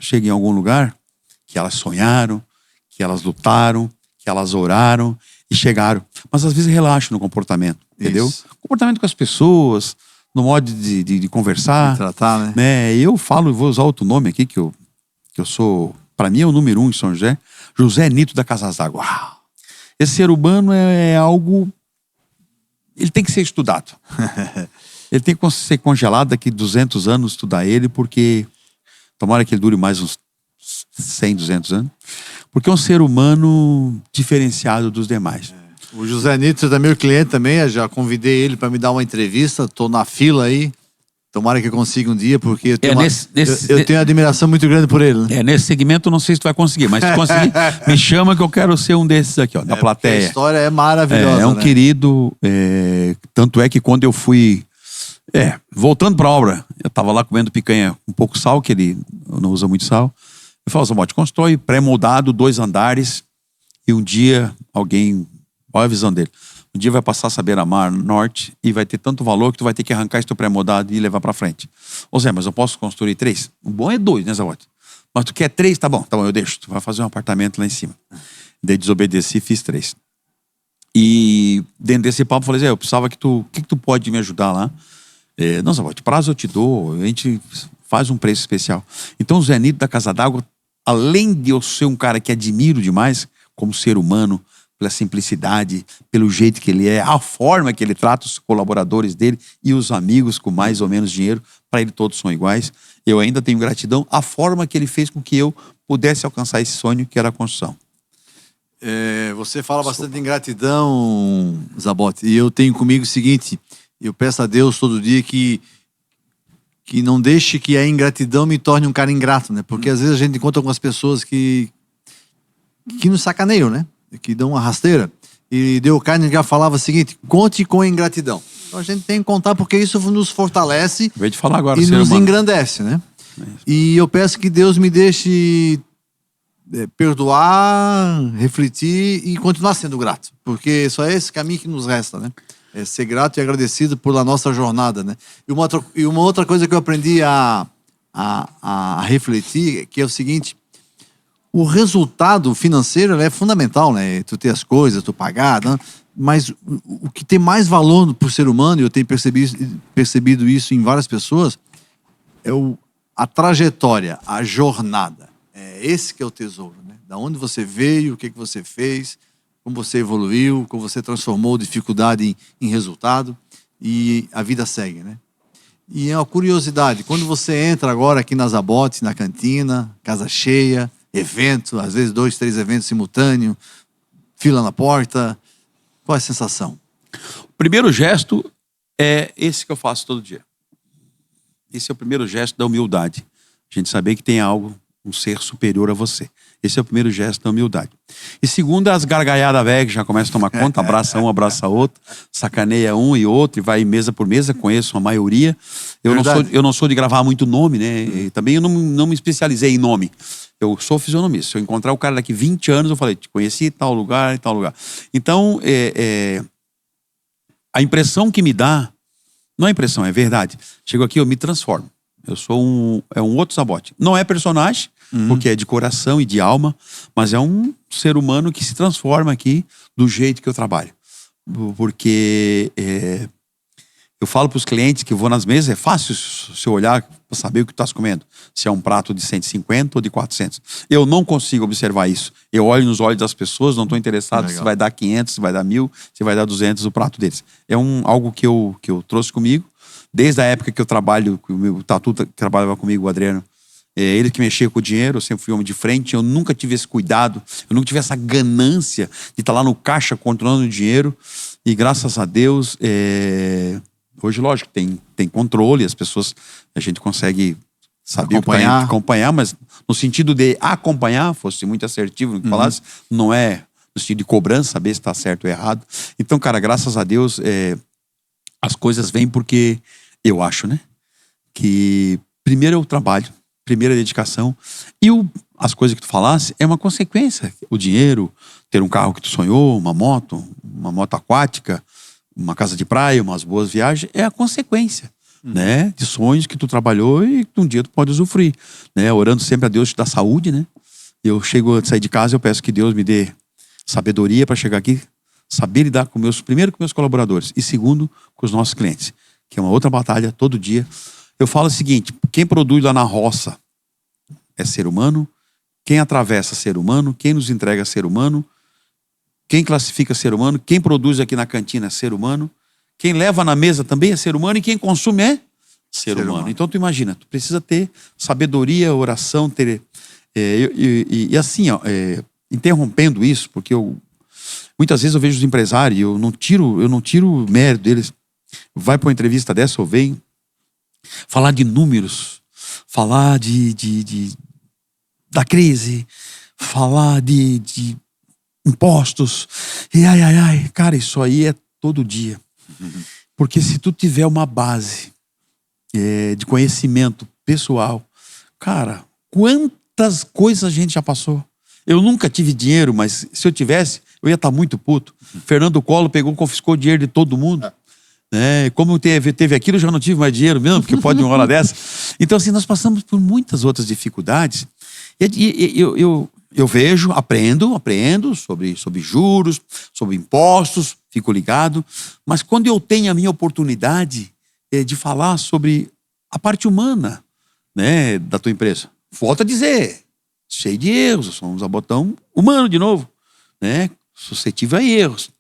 chegam em algum lugar, que elas sonharam, que elas lutaram, que elas oraram e chegaram, mas às vezes relaxam no comportamento, entendeu? Isso. Comportamento com as pessoas, no modo de conversar, de tratar, né? Eu falo, vou usar outro nome aqui, que eu sou, para mim é o número 1 em São José, José Nito da Casas d'Água. Esse ser humano é algo... Ele tem que ser estudado. Ele tem que ser congelado daqui 200 anos, estudar ele, porque... Tomara que ele dure mais uns 100, 200 anos. Porque é um ser humano diferenciado dos demais. O José Nito é meu cliente também, eu já convidei ele para me dar uma entrevista, estou na fila aí. Tomara que eu consiga um dia, porque eu tenho, eu tenho uma admiração muito grande por ele. Né? Nesse segmento eu não sei se tu vai conseguir, mas se conseguir, me chama que eu quero ser um desses aqui, ó, da plateia. A história é maravilhosa, É um querido, tanto é que quando eu fui, voltando para a obra, eu estava lá comendo picanha com pouco sal, que ele não usa muito sal. Eu falo, Zabotti, constrói pré-moldado, 2 andares, e um dia alguém, olha a visão dele, um dia vai passar a beira-mar norte e vai ter tanto valor que tu vai ter que arrancar esse teu pré-moldado e levar pra frente. Ô Zé, mas eu posso construir 3? O bom é 2, né, Zabotti? Mas tu quer 3? Tá bom, eu deixo. Tu vai fazer um apartamento lá em cima. Daí desobedeci e fiz 3. E dentro desse papo eu falei, Zé, eu precisava que tu pode me ajudar lá? Não, Zabotti, prazo eu te dou, a gente faz um preço especial. Então o Zé Nito da Casa d'Água, além de eu ser um cara que admiro demais como ser humano, pela simplicidade, pelo jeito que ele é, a forma que ele trata os colaboradores dele e os amigos com mais ou menos dinheiro, para ele todos são iguais. Eu ainda tenho gratidão a forma que ele fez com que eu pudesse alcançar esse sonho que era a construção. Você fala bastante em gratidão, Zabotti, e eu tenho comigo o seguinte, eu peço a Deus todo dia que não deixe que a ingratidão me torne um cara ingrato, né? Porque às vezes a gente encontra algumas pessoas que nos sacaneiam, né? Que dão uma rasteira. E Dale Carnegie já falava o seguinte, conte com a ingratidão. Então a gente tem que contar porque isso nos fortalece de falar agora, e nos engrandece, né? E eu peço que Deus me deixe perdoar, refletir e continuar sendo grato. Porque só é esse caminho que nos resta, né? É ser grato e agradecido pela nossa jornada, né? E uma outra coisa que eu aprendi a refletir, que é o seguinte: o resultado financeiro é fundamental, né? Tu ter as coisas, tu pagar, né? Mas o que tem mais valor pro ser humano, e eu tenho percebido isso em várias pessoas, é a trajetória, a jornada. É esse que é o tesouro, né? Da onde você veio, o que você fez, como você evoluiu, como você transformou dificuldade em resultado, e a vida segue, né? E é uma curiosidade, quando você entra agora aqui nas Zabote, na cantina, casa cheia, evento, às vezes 2, 3 eventos simultâneos, fila na porta, qual é a sensação? O primeiro gesto é esse que eu faço todo dia. Esse é o primeiro gesto da humildade. A gente saber que tem algo, um ser superior a você. Esse é o primeiro gesto da humildade. E segundo, as gargalhadas velhas que já começam a tomar conta, abraça um, abraça outro, sacaneia um e outro, e vai mesa por mesa, conheço a maioria. Eu não sou de gravar muito nome, né? E também eu não me especializei em nome. Eu sou fisionomista. Se eu encontrar o cara daqui 20 anos, eu falei, te conheci em tal lugar, em tal lugar. Então, a impressão que me dá, não é impressão, é verdade. Chego aqui, eu me transformo. Eu sou um outro Zabote. Não é personagem, porque é de coração e de alma, mas é um ser humano que se transforma aqui do jeito que eu trabalho. Porque eu falo para os clientes que eu vou nas mesas, é fácil se eu olhar para saber o que tu estás comendo. Se é um prato de 150 ou de 400. Eu não consigo observar isso. Eu olho nos olhos das pessoas, não estou interessado se vai dar 500, se vai dar 1.000, se vai dar 200 o prato deles. É algo que eu trouxe comigo. Desde a época que eu trabalho, o Tatu trabalhava comigo, o Adriano, ele que mexia com o dinheiro, eu sempre fui homem de frente, eu nunca tive esse cuidado, eu nunca tive essa ganância de estar lá no caixa controlando o dinheiro, e graças a Deus, hoje lógico, tem controle, as pessoas, a gente consegue saber acompanhar, mas no sentido de acompanhar, fosse muito assertivo no que falasse, não é no sentido de cobrança, saber se está certo ou errado. Então, cara, graças a Deus, as coisas vêm porque eu acho, né? Que primeiro é o trabalho, primeiro é a dedicação. E as coisas que tu falasse é uma consequência. O dinheiro, ter um carro que tu sonhou, uma moto aquática, uma casa de praia, umas boas viagens, é a consequência, né? De sonhos que tu trabalhou e que um dia tu pode usufruir, né? Orando sempre a Deus te dar saúde, né? Eu chego a sair de casa, eu peço que Deus me dê sabedoria para chegar aqui, saber lidar primeiro com meus colaboradores e segundo com os nossos clientes, que é uma outra batalha todo dia. Eu falo o seguinte: quem produz lá na roça é ser humano, quem atravessa é ser humano, quem nos entrega é ser humano, quem classifica é ser humano, quem produz aqui na cantina é ser humano, quem leva na mesa também é ser humano e quem consome é ser humano. Então tu imagina, tu precisa ter sabedoria, oração, e assim, interrompendo isso, porque muitas vezes eu vejo os empresários, eu não tiro o mérito deles. Vai para uma entrevista dessa ou vem falar de números, falar da crise, falar de impostos. E cara, isso aí é todo dia. Porque se tu tiver uma base de conhecimento pessoal, cara, quantas coisas a gente já passou. Eu nunca tive dinheiro, mas se eu tivesse, eu ia estar muito puto. Fernando Collor confiscou o dinheiro de todo mundo. Como teve aquilo, eu já não tive mais dinheiro mesmo, porque pode uma hora dessa. Então, assim, nós passamos por muitas outras dificuldades. E eu vejo, aprendo sobre juros, sobre impostos, fico ligado. Mas quando eu tenho a minha oportunidade de falar sobre a parte humana, né, da tua empresa, volto a dizer, cheio de erros, eu sou um Zabotão humano de novo, né, suscetível a erros.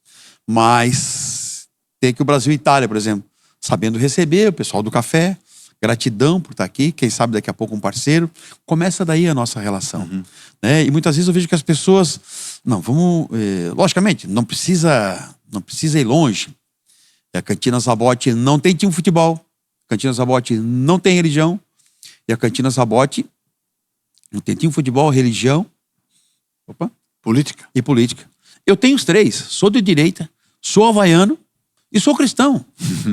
Mas tem que o Brasil e Itália, por exemplo, sabendo receber o pessoal do café, gratidão por estar aqui, quem sabe daqui a pouco um parceiro, começa daí a nossa relação. Né? E muitas vezes eu vejo que as pessoas, logicamente, não precisa ir longe. A Cantina Zabote não tem time de futebol, a Cantina Zabote não tem religião, e a Cantina Zabote não tem time de futebol, religião, política. E política. Eu tenho os três, sou de direita, sou havaiano e sou cristão.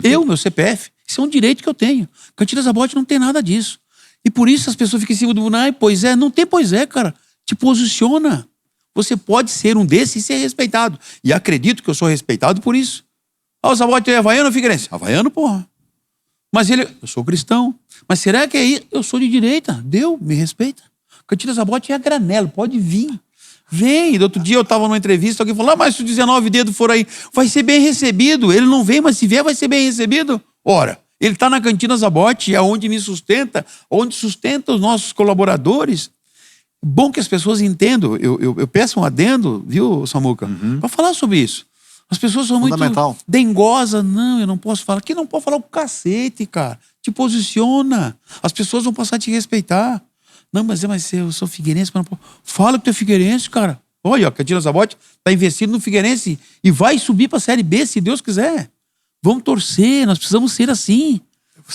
Meu CPF, isso é um direito que eu tenho. Cantina Zabote não tem nada disso. E por isso as pessoas ficam em cima do pois é, não tem pois é, cara. Te posiciona. Você pode ser um desses e ser respeitado. E acredito que eu sou respeitado por isso. O Zabote é havaiano ou figueirense? Havaiano, porra. Mas eu sou cristão. Mas será que é isso? Eu sou de direita. Me respeita. Cantina Zabote é a granelo, pode vir. Vem. Do outro dia eu estava numa entrevista, alguém falou, mas se os 19 dedos for aí, vai ser bem recebido. Ele não vem, mas se vier vai ser bem recebido. Ora, ele está na Cantina Zabote, é onde me sustenta, onde sustenta os nossos colaboradores. Bom que as pessoas entendam. Eu peço um adendo, viu, Samuca? Para falar sobre isso. As pessoas são muito dengosas. Não, eu não posso falar. Aqui não pode falar o cacete, cara. Te posiciona. As pessoas vão passar a te respeitar. Não, mas eu sou figueirense. Mas não... Fala que tu é figueirense, cara. Olha, a Cantina Zabote está investindo no Figueirense e vai subir para a Série B, se Deus quiser. Vamos torcer, nós precisamos ser assim.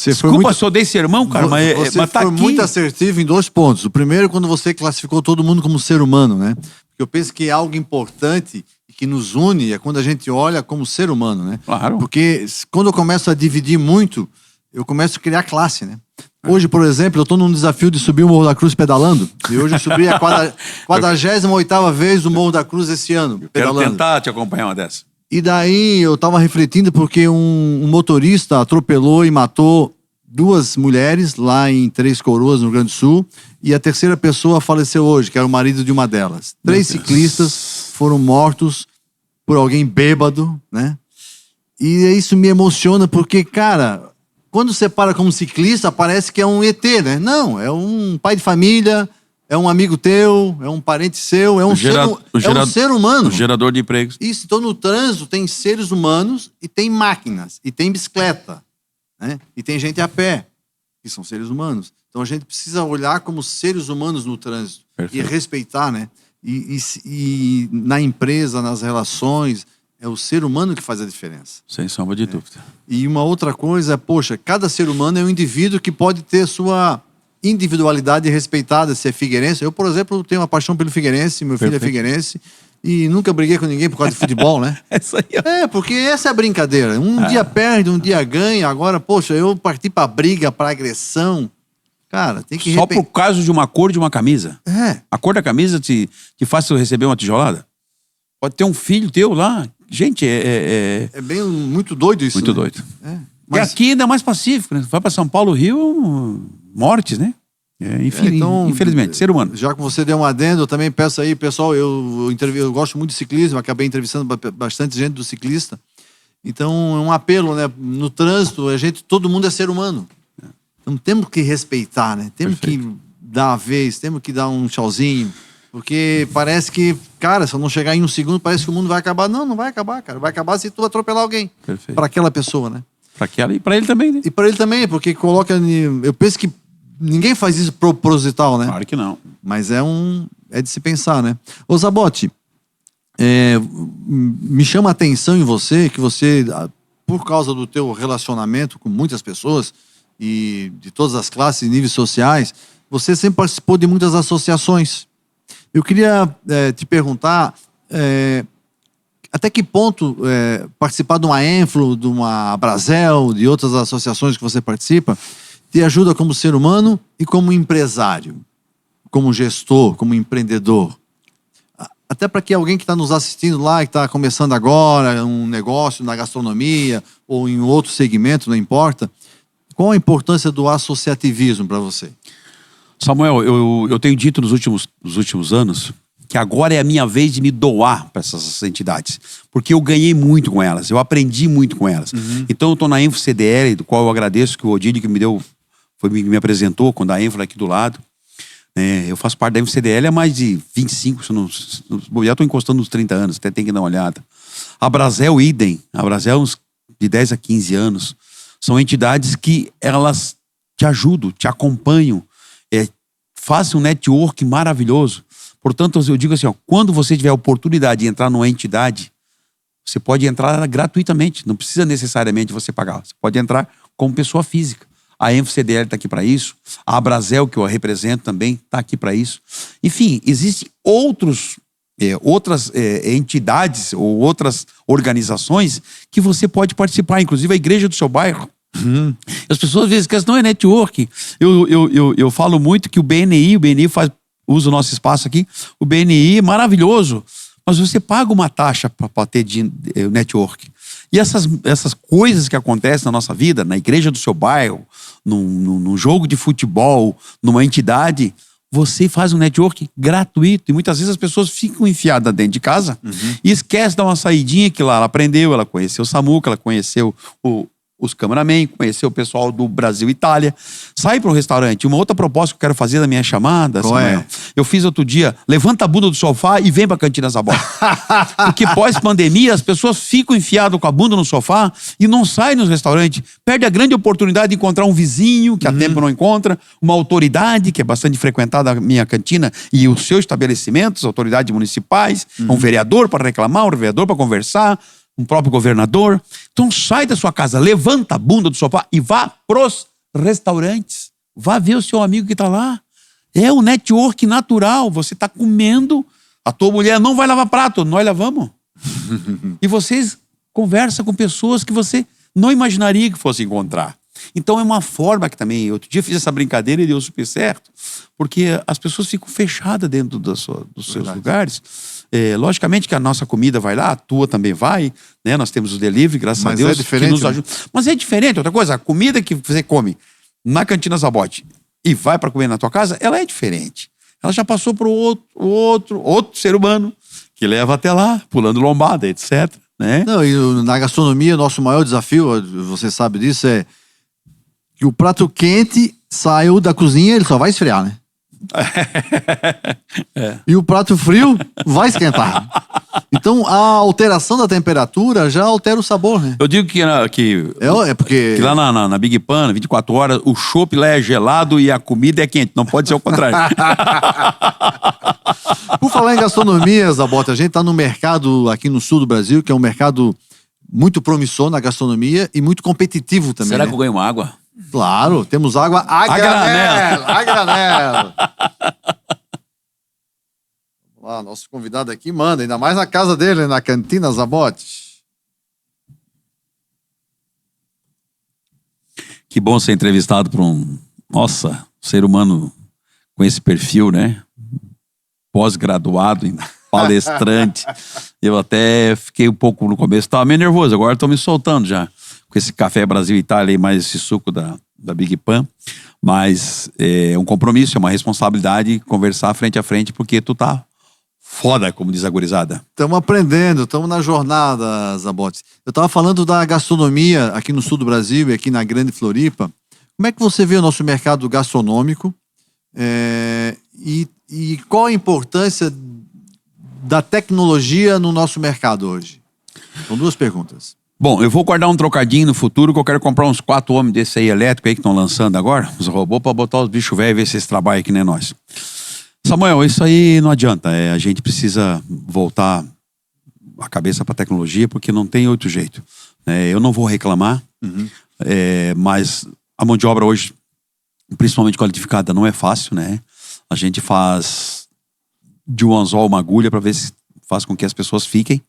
Desculpa se eu dei sermão, cara, mas tá foi aqui. Muito assertivo em 2 pontos. O primeiro, quando você classificou todo mundo como ser humano, né? Porque eu penso que é algo importante que nos une é quando a gente olha como ser humano, né? Claro. Porque quando eu começo a dividir muito, eu começo a criar classe, né? Hoje, por exemplo, eu estou num desafio de subir o Morro da Cruz pedalando. E hoje eu subi a 48ª vez o Morro da Cruz esse ano, pedalando. Quero tentar te acompanhar uma dessa. E daí eu estava refletindo porque um motorista atropelou e matou 2 mulheres lá em Três Coroas, no Rio Grande do Sul. E a terceira pessoa faleceu hoje, que era o marido de uma delas. 3 ciclistas foram mortos por alguém bêbado, né? E isso me emociona porque, cara, quando você para como ciclista, parece que é um ET, né? Não, é um pai de família, é um amigo teu, é um parente seu, é um ser humano. Um gerador de empregos. Isso, então no trânsito tem seres humanos e tem máquinas, e tem bicicleta, né? E tem gente a pé, que são seres humanos. Então a gente precisa olhar como seres humanos no trânsito. Perfeito. E respeitar, né? E na empresa, nas relações, é o ser humano que faz a diferença. Sem sombra de dúvida. E uma outra coisa, poxa, cada ser humano é um indivíduo que pode ter sua individualidade respeitada, se é figueirense. Eu, por exemplo, tenho uma paixão pelo Figueirense, meu filho é figueirense, e nunca briguei com ninguém por causa de futebol, né? Porque essa é a brincadeira. Um dia perde, um dia ganha. Agora, poxa, eu parti pra briga, pra agressão. Cara, tem que... Só por causa de uma cor de uma camisa? É. A cor da camisa te faz você receber uma tijolada? Pode ter um filho teu lá. Gente, é bem muito doido isso. Muito doido. E aqui ainda é mais pacífico, né? Vai pra São Paulo, Rio, mortes, né? Então, infelizmente, ser humano. Já que você deu um adendo, eu também peço aí, pessoal, eu gosto muito de ciclismo, acabei entrevistando bastante gente do ciclista. Então, é um apelo, né? No trânsito, todo mundo é ser humano. Então, temos que respeitar, né? Temos que dar a vez, temos que dar um tchauzinho. Porque parece que, cara, se eu não chegar em 1 segundo, parece que o mundo vai acabar. Não vai acabar, cara. Vai acabar se tu atropelar alguém. Para aquela pessoa, né? Para aquela e para ele também, né? E para ele também, porque coloca... Eu penso que ninguém faz isso proposital, né? Claro que não. Mas é de se pensar, né? Ô Zabote, me chama a atenção em você, que você, por causa do teu relacionamento com muitas pessoas e de todas as classes e níveis sociais, você sempre participou de muitas associações. Eu queria te perguntar até que ponto participar de uma Enflo, de uma Abrazel, de outras associações que você participa, te ajuda como ser humano e como empresário, como gestor, como empreendedor. Até para que alguém que está nos assistindo lá, que está começando agora um negócio na gastronomia ou em outro segmento, não importa, qual a importância do associativismo para você? Samuel, eu tenho dito nos últimos anos que agora é a minha vez de me doar para essas entidades. Porque eu ganhei muito com elas, eu aprendi muito com elas. Então eu estou na Enflo CDL, do qual eu agradeço que o Odílio que me apresentou, quando a Enflo é aqui do lado. Eu faço parte da Enflo CDL há mais de 25, já estou encostando nos 30 anos, até tem que dar uma olhada. A Abrazel, idem. A Abrazel, uns de 10 a 15 anos. São entidades que elas te ajudam, te acompanham, fazem um network maravilhoso. Portanto, eu digo assim, quando você tiver a oportunidade de entrar numa entidade, você pode entrar gratuitamente, não precisa necessariamente você pagar. Você pode entrar como pessoa física. A Enflo CDL está aqui para isso, a Abrazel, que eu represento também, está aqui para isso. Enfim, existem outras entidades ou outras organizações que você pode participar, inclusive a igreja do seu bairro. As pessoas às vezes esquecem, não é network. Eu falo muito que o BNI faz usa o nosso espaço aqui. O BNI, maravilhoso. Mas você paga uma taxa para ter network. E essas coisas que acontecem na nossa vida, na igreja do seu bairro, num jogo de futebol, numa entidade, você faz um network gratuito. E muitas vezes as pessoas ficam enfiadas dentro de casa e esquecem de dar uma saidinha que lá ela aprendeu, ela conheceu o Samuca, ela conheceu os cameramen, conheceu o pessoal do Brasil e Itália. Sai para um restaurante. Uma outra proposta que eu quero fazer na minha chamada, Samuel, eu fiz outro dia, levanta a bunda do sofá e vem para Cantina Zabot. Porque pós-pandemia as pessoas ficam enfiadas com a bunda no sofá e não saem nos restaurantes. Perde a grande oportunidade de encontrar um vizinho que há tempo não encontra, uma autoridade que é bastante frequentada a minha cantina e os seus estabelecimentos, autoridades municipais, um vereador para reclamar, um vereador para conversar, um próprio governador. Então sai da sua casa, levanta a bunda do sofá e vá pros restaurantes. Vá ver o seu amigo que está lá. É um network natural. Você está comendo, a tua mulher não vai lavar prato, nós lavamos. E vocês conversam com pessoas que você não imaginaria que fosse encontrar. Então é uma forma que também, outro dia eu fiz essa brincadeira e deu super certo, porque as pessoas ficam fechadas dentro dos seus lugares. Logicamente que a nossa comida vai lá, a tua também vai, né? Nós temos o delivery, graças a Deus, que nos ajuda. Mas é diferente. Outra coisa, a comida que você come na Cantina Zabot e vai para comer na tua casa, ela é diferente. Ela já passou para outro ser humano que leva até lá, pulando lombada, etc. Né? Não, e na gastronomia, o nosso maior desafio, você sabe disso, é que o prato quente saiu da cozinha, ele só vai esfriar, né? E o prato frio vai esquentar. Então a alteração da temperatura já altera o sabor, né? Eu digo que porque lá na Big Pan, 24 horas, o chopp lá é gelado e a comida é quente. Não pode ser o contrário. Por falar em gastronomia, Zabot, a gente tá no mercado aqui no sul do Brasil, que é um mercado muito promissor na gastronomia e muito competitivo também. Será né? que eu ganho uma água? Claro, temos água a granel. A granel. Vamos lá, nosso convidado aqui manda, ainda mais na casa dele, na Cantina Zabot. Que bom ser entrevistado por um ser humano com esse perfil, né? Pós-graduado, palestrante. Eu até fiquei um pouco no começo, estava meio nervoso, agora estou me soltando já. Com esse café Brasil e Itália e mais esse suco da Big Pan. Mas é um compromisso, é uma responsabilidade conversar frente a frente, porque tu tá foda, como diz a gurizada. Estamos aprendendo, estamos na jornada, Zabot. Eu estava falando da gastronomia aqui no sul do Brasil e aqui na Grande Floripa. Como é que você vê o nosso mercado gastronômico? E qual a importância da tecnologia no nosso mercado hoje? São duas perguntas. Bom, eu vou guardar um trocadinho no futuro, que eu quero comprar uns 4 homens desse aí elétrico aí que estão lançando agora, os robôs, para botar os bichos velhos e ver se eles trabalham que nem nós. Samuel, isso aí não adianta. A gente precisa voltar a cabeça para a tecnologia, porque não tem outro jeito. Eu não vou reclamar, mas a mão de obra hoje, principalmente qualificada, não é fácil, né? A gente faz de um anzol uma agulha para ver se faz com que as pessoas fiquem,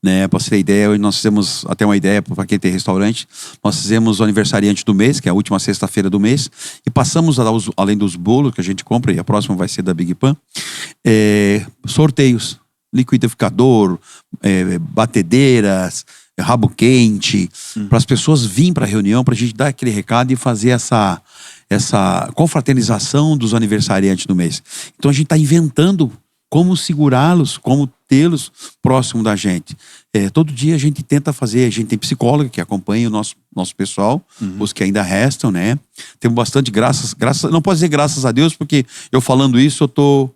né? Para você ter ideia, hoje nós fizemos até uma ideia para quem tem restaurante. Nós fizemos o aniversariante do mês, que é a última sexta-feira do mês, e passamos, além dos bolos que a gente compra, e a próxima vai ser da Big Pan, sorteios, liquidificador, batedeiras, rabo quente, para as pessoas virem para a reunião, para a gente dar aquele recado e fazer essa confraternização dos aniversariantes do mês. Então a gente está inventando como segurá-los, como tê-los próximo da gente. Todo dia a gente tenta fazer, a gente tem psicóloga que acompanha o nosso pessoal, os que ainda restam, né? Temos bastante graças, não posso dizer graças a Deus, porque eu falando isso eu tô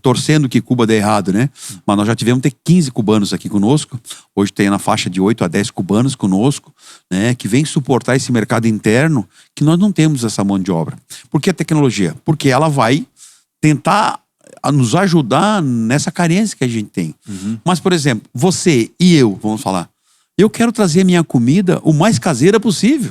torcendo que Cuba dê errado, né? Mas nós já tivemos 15 cubanos aqui conosco, hoje tem na faixa de 8 a 10 cubanos conosco, né? Que vem suportar esse mercado interno, que nós não temos essa mão de obra. Por que a tecnologia? Porque ela vai tentar nos ajudar nessa carência que a gente tem. Mas, por exemplo, você e eu, vamos falar, eu quero trazer a minha comida o mais caseira possível.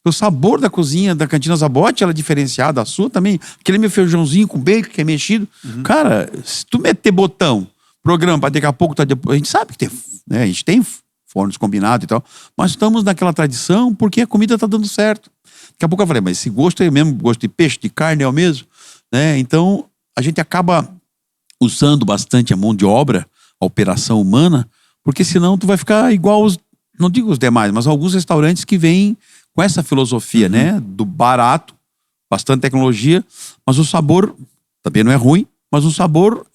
O sabor da cozinha da Cantina Zabot, ela é diferenciada, a sua também. Aquele meu feijãozinho com bacon que é mexido. Cara, se tu meter botão, programa, para daqui a pouco a gente sabe que tem, né? A gente tem fornos combinados e tal, mas estamos naquela tradição porque a comida tá dando certo. Daqui a pouco eu falei, mas esse gosto é o mesmo gosto de peixe, de carne é o mesmo, né? Então, a gente acaba usando bastante a mão de obra, a operação humana, porque senão tu vai ficar igual os, não digo os demais, mas alguns restaurantes que vêm com essa filosofia, né? Do barato, bastante tecnologia, mas o sabor também não é ruim, mas o sabor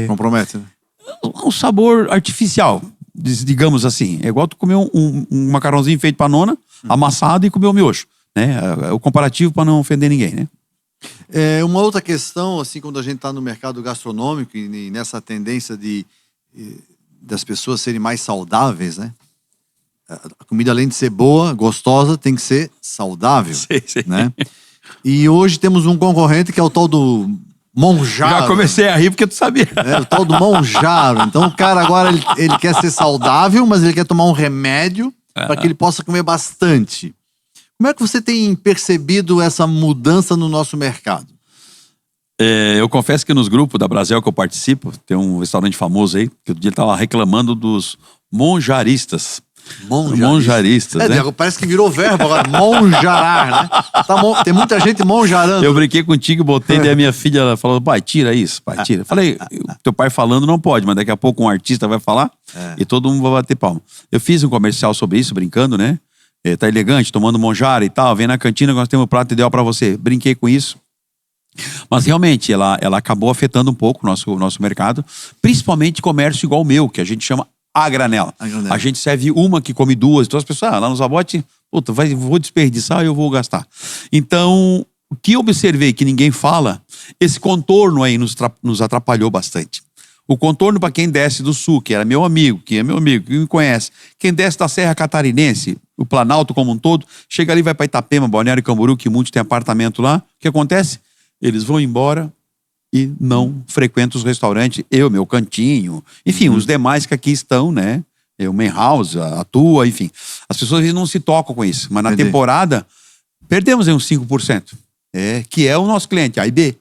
Compromete, né? um sabor artificial, digamos assim. É igual tu comer um macarrãozinho feito pra nona, amassado, e comer o miojo, né? É o comparativo para não ofender ninguém, né? Uma outra questão, assim, quando a gente está no mercado gastronômico e nessa tendência das pessoas serem mais saudáveis, né? A comida, além de ser boa, gostosa, tem que ser saudável, Sei. né? E hoje temos um concorrente que é o tal do Monjaro. Já comecei a rir porque tu sabia. O tal do Monjaro. Então o cara agora ele quer ser saudável, mas ele quer tomar um remédio para que ele possa comer bastante. Como é que você tem percebido essa mudança no nosso mercado? Eu confesso que nos grupos da Brasel que eu participo, tem um restaurante famoso aí, que outro dia estava reclamando dos monjaristas. Monjaristas, né? Parece que virou verbo agora, monjarar, né? Tem muita gente monjarando. Eu brinquei contigo, botei, daí a minha filha ela falou, pai, tira isso, pai, tira. Falei, teu pai falando não pode, mas daqui a pouco um artista vai falar e todo mundo vai bater palma. Eu fiz um comercial sobre isso, brincando, né? Tá elegante, tomando monjara e tal, vem na cantina que nós temos o prato ideal pra você. Brinquei com isso. Mas realmente, ela acabou afetando um pouco o nosso mercado, principalmente comércio igual o meu, que a gente chama a granel. A gente serve uma que come duas, então as pessoas, lá no Zabote, puta, vou desperdiçar e eu vou gastar. Então, o que eu observei que ninguém fala, esse contorno aí nos atrapalhou bastante. O contorno para quem desce do sul, que era meu amigo, que é meu amigo, que me conhece, quem desce da Serra Catarinense, o Planalto como um todo, chega ali, vai para Itapema, Balneário Camboriú, que muitos têm apartamento lá, o que acontece? Eles vão embora e não frequentam os restaurantes, meu cantinho, enfim, os demais que aqui estão, né? O Main House, a tua, enfim. As pessoas às vezes não se tocam com isso, mas na temporada perdemos aí uns 5%, que é o nosso cliente, A e B,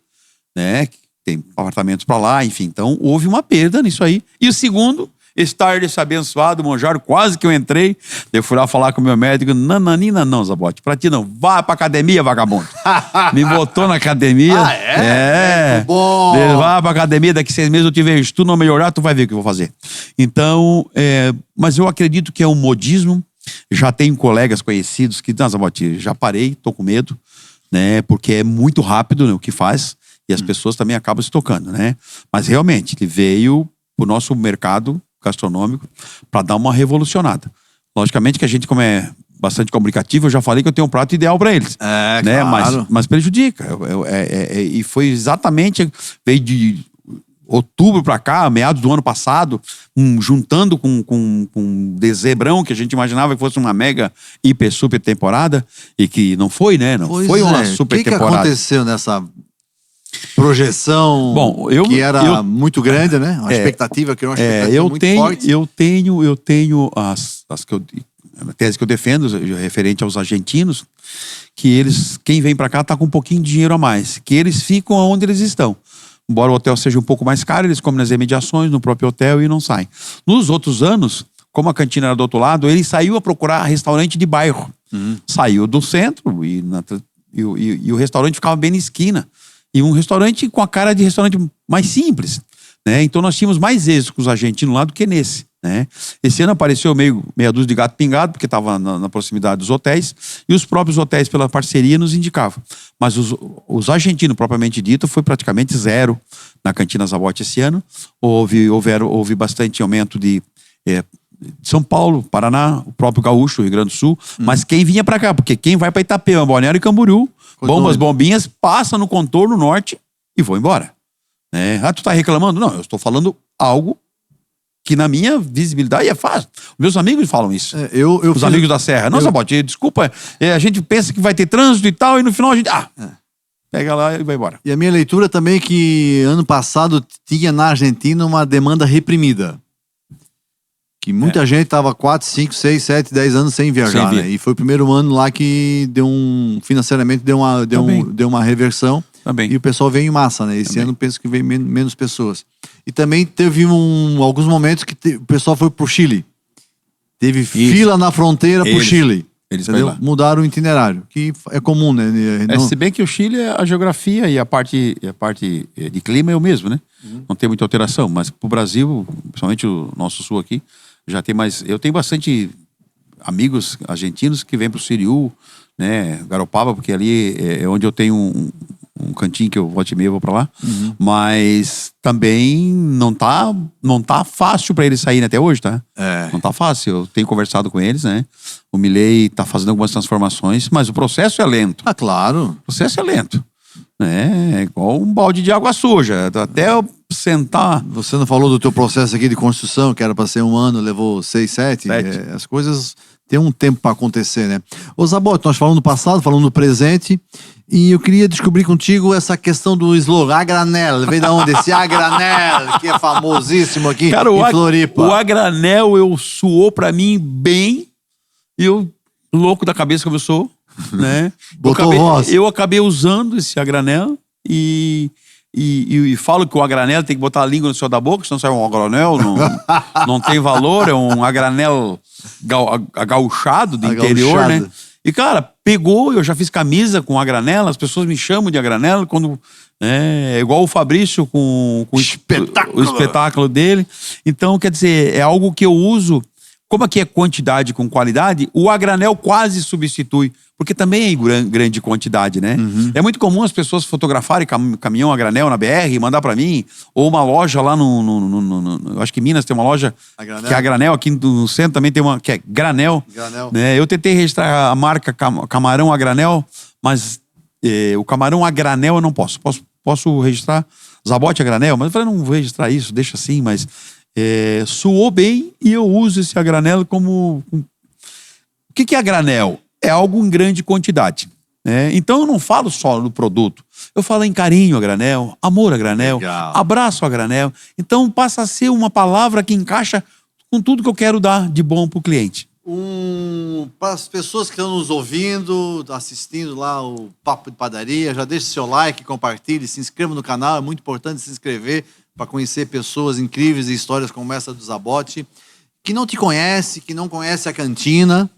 né? Tem apartamentos para lá, enfim. Então houve uma perda nisso aí. E o segundo, estar desse abençoado Monjaro, quase que eu entrei. Eu fui lá falar com o meu médico, nananina não, Zabote, pra ti não, vá pra academia, vagabundo. Me botou na academia. Muito bom. Vá pra academia, daqui 6 meses eu te vejo. Se tu não melhorar, tu vai ver o que eu vou fazer. Então, mas eu acredito que é um modismo. Já tenho colegas conhecidos que, não, Zabote, já parei, tô com medo, né? Porque é muito rápido, né, o que faz. E as pessoas também acabam se tocando, né? Mas realmente, ele veio pro nosso mercado gastronômico para dar uma revolucionada. Logicamente que a gente, como é bastante comunicativo, eu já falei que eu tenho um prato ideal para eles. Né? Claro. Mas prejudica. E foi exatamente, veio de outubro para cá, meados do ano passado, juntando com Dezebrão, que a gente imaginava que fosse uma mega, hiper, super temporada, e que não foi, né? Não foi uma super temporada. O que aconteceu nessa projeção que era muito grande, né? Uma expectativa que era uma expectativa muito forte. Eu tenho a tese que eu defendo, referente aos argentinos, que eles, quem vem para cá tá com um pouquinho de dinheiro a mais, que eles ficam onde eles estão. Embora o hotel seja um pouco mais caro, eles comem nas imediações, no próprio hotel e não saem. Nos outros anos, como a cantina era do outro lado, ele saiu a procurar restaurante de bairro. Saiu do centro e o restaurante ficava bem na esquina. E um restaurante com a cara de restaurante mais simples, né? Então nós tínhamos mais êxito com os argentinos lá do que nesse, né? Esse ano apareceu meia dúzia de gato pingado, porque estava na proximidade dos hotéis, e os próprios hotéis, pela parceria, nos indicavam. Mas os argentinos, propriamente dito, foi praticamente zero na Cantina Zabote esse ano. Houve bastante aumento de São Paulo, Paraná, o próprio Gaúcho, Rio Grande do Sul, mas quem vinha para cá, porque quem vai para Itapema, Balneário e Camboriú, bombinhas, passa no contorno norte e vou embora. Tu tá reclamando? Não, eu estou falando algo que na minha visibilidade é fácil. Meus amigos falam isso. Os amigos da Serra. Não, Zabote, desculpa, a gente pensa que vai ter trânsito e tal, e no final a gente... pega lá e vai embora. E a minha leitura também é que ano passado tinha na Argentina uma demanda reprimida. Que muita gente estava 4, 5, 6, 7, 10 anos sem viajar, né? E foi o primeiro ano lá que financeiramente deu uma reversão. Também. E o pessoal veio em massa, né? Esse ano penso que veio menos pessoas. E também teve alguns momentos que o pessoal foi pro Chile. Teve fila na fronteira pro Chile. Eles entendeu? vão lá. Mudaram o itinerário, que é comum, né? Se bem que o Chile, a geografia e a parte de clima é o mesmo, né? Não tem muita alteração, mas pro Brasil, principalmente o nosso sul aqui, já tem mais... Eu tenho bastante amigos argentinos que vêm pro Siriú, né? Garopaba, porque ali é onde eu tenho um cantinho que eu volta e meia vou pra lá. Mas também não tá fácil pra eles saírem até hoje, tá? Não tá fácil. Eu tenho conversado com eles, né? O Milei tá fazendo algumas transformações, mas o processo é lento. Ah, claro. O processo é lento. Né? É igual um balde de água suja. Até eu sentar... Você não falou do teu processo aqui de construção, que era para ser 1 ano, levou 6, 7. 7. As coisas têm um tempo para acontecer, né? Ô Zabote, nós falamos do passado, falamos do presente, e eu queria descobrir contigo essa questão do slogan, a granel. Veio da onde? Esse a granel, que é famosíssimo aqui Cara, em Floripa. O a granel suou pra mim bem, e eu, louco da cabeça como eu sou, né? Botou voz. Eu acabei usando esse a granel e falo que o a granel tem que botar a língua no céu da boca, senão sai um a granel, não tem valor, é um a granel agauchado do interior, né? E, cara, pegou, eu já fiz camisa com a granela, as pessoas me chamam de a granela, quando... É igual o Fabrício com o espetáculo dele. Então, quer dizer, é algo que eu uso... Como aqui é quantidade com qualidade, o a granel quase substitui, porque também é em grande quantidade, né? É muito comum as pessoas fotografarem caminhão a granel na BR e mandar pra mim, ou uma loja lá eu acho que em Minas tem uma loja que é a granel, aqui no centro também tem uma que é granel. Né? Eu tentei registrar a marca camarão a granel, mas o camarão a granel eu não posso. Posso registrar Zabote a granel, mas eu falei, não vou registrar isso, deixa assim, mas... suou bem e eu uso esse a granel como... O que é a granel? É algo em grande quantidade. Né? Então eu não falo só do produto. Eu falo em carinho a granel, amor a granel, abraço a granel. Então passa a ser uma palavra que encaixa com tudo que eu quero dar de bom pro cliente. Para as pessoas que estão nos ouvindo, assistindo lá o Papo de Padaria, já deixe seu like, compartilhe, se inscreva no canal. É muito importante se inscrever para conhecer pessoas incríveis e histórias como essa do Zabote, que não te conhece, que não conhece a cantina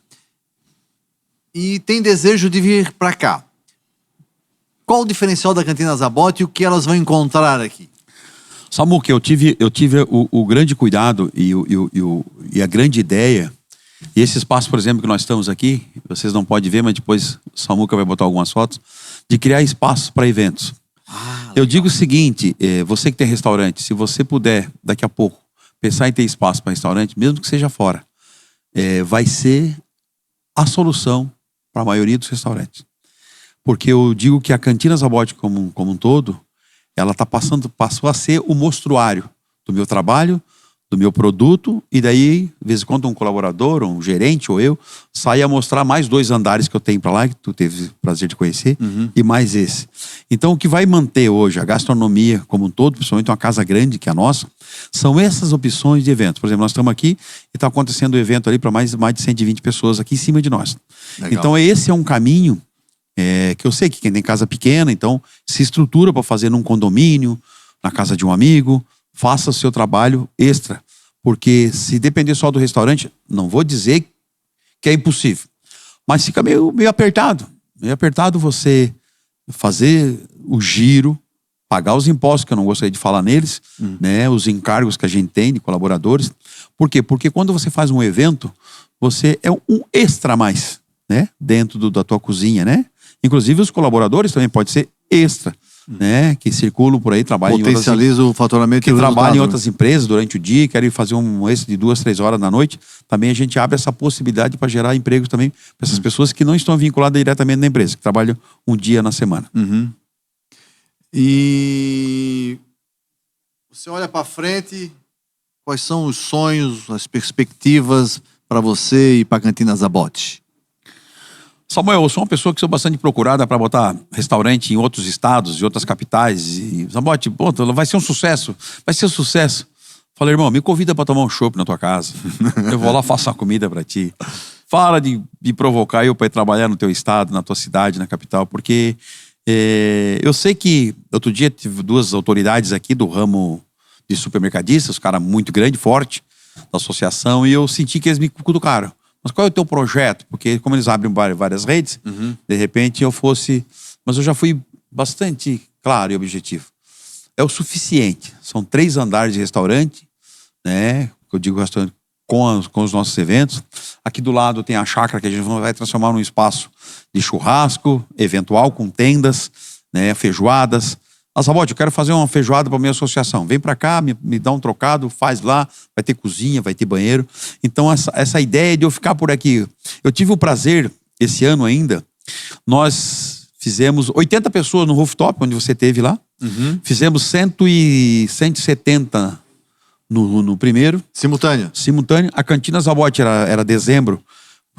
e tem desejo de vir para cá. Qual o diferencial da Cantina Zabote e o que elas vão encontrar aqui? Samuca, eu tive o grande cuidado e a grande ideia, e esse espaço, por exemplo, que nós estamos aqui, vocês não podem ver, mas depois o Samuca vai botar algumas fotos, de criar espaço para eventos. Eu digo o seguinte, você que tem restaurante, se você puder, daqui a pouco, pensar em ter espaço para restaurante, mesmo que seja fora, vai ser a solução para a maioria dos restaurantes. Porque eu digo que a Cantina Zabote como um todo, ela passou a ser o mostruário do meu trabalho, do meu produto, e daí, de vez em quando, um colaborador, um gerente ou eu, sai a mostrar mais 2 andares que eu tenho para lá, que tu teve o prazer de conhecer, e mais esse. Então, o que vai manter hoje a gastronomia como um todo, principalmente uma casa grande que é a nossa, são essas opções de eventos. Por exemplo, nós estamos aqui e está acontecendo um evento ali para mais de 120 pessoas aqui em cima de nós. Legal. Então, esse é um caminho que eu sei que quem tem casa pequena, então, se estrutura para fazer num condomínio, na casa de um amigo, faça o seu trabalho extra. Porque se depender só do restaurante, não vou dizer que é impossível. Mas fica meio apertado. Meio apertado você fazer o giro, pagar os impostos, que eu não gostaria de falar neles, né? Os encargos que a gente tem de colaboradores. Por quê? Porque quando você faz um evento, você é um extra a mais, né? Dentro da tua cozinha, né? Inclusive os colaboradores também podem ser extra. Né, que circulam por aí, trabalham potencializa o faturamento que trabalham em outras empresas durante o dia, querem fazer um extra de 2, 3 horas da noite. Também a gente abre essa possibilidade para gerar empregos também para essas pessoas que não estão vinculadas diretamente na empresa, que trabalham um dia na semana. E você olha para frente, quais são os sonhos, as perspectivas para você e para a Cantina Zabote? Samuel, eu sou uma pessoa que sou bastante procurada para botar restaurante em outros estados, em outras capitais. E, Zabote, vai ser um sucesso. Vai ser um sucesso. Falei, irmão, me convida para tomar um chopp na tua casa. Eu vou lá, faço uma comida para ti. Fala de provocar eu para ir trabalhar no teu estado, na tua cidade, na capital. Porque eu sei que outro dia tive 2 autoridades aqui do ramo de supermercadistas, os caras muito grande, forte, da associação. E eu senti que eles me cutucaram. mas qual é o teu projeto? Porque como eles abrem várias redes, de repente eu fosse... Mas eu já fui bastante claro e objetivo. É o suficiente. São 3 andares de restaurante, né? Eu digo restaurante com os nossos eventos. Aqui do lado tem a chácara que a gente vai transformar num espaço de churrasco, eventual, com tendas, né? Feijoadas. Zabotti, eu quero fazer uma feijoada para minha associação. Vem para cá, me dá um trocado, faz lá, vai ter cozinha, vai ter banheiro. Então, essa ideia de eu ficar por aqui. Eu tive o prazer, esse ano ainda, nós fizemos 80 pessoas no rooftop, onde você esteve lá. Fizemos 170 no primeiro. Simultâneo. A Cantina Zabotti era dezembro,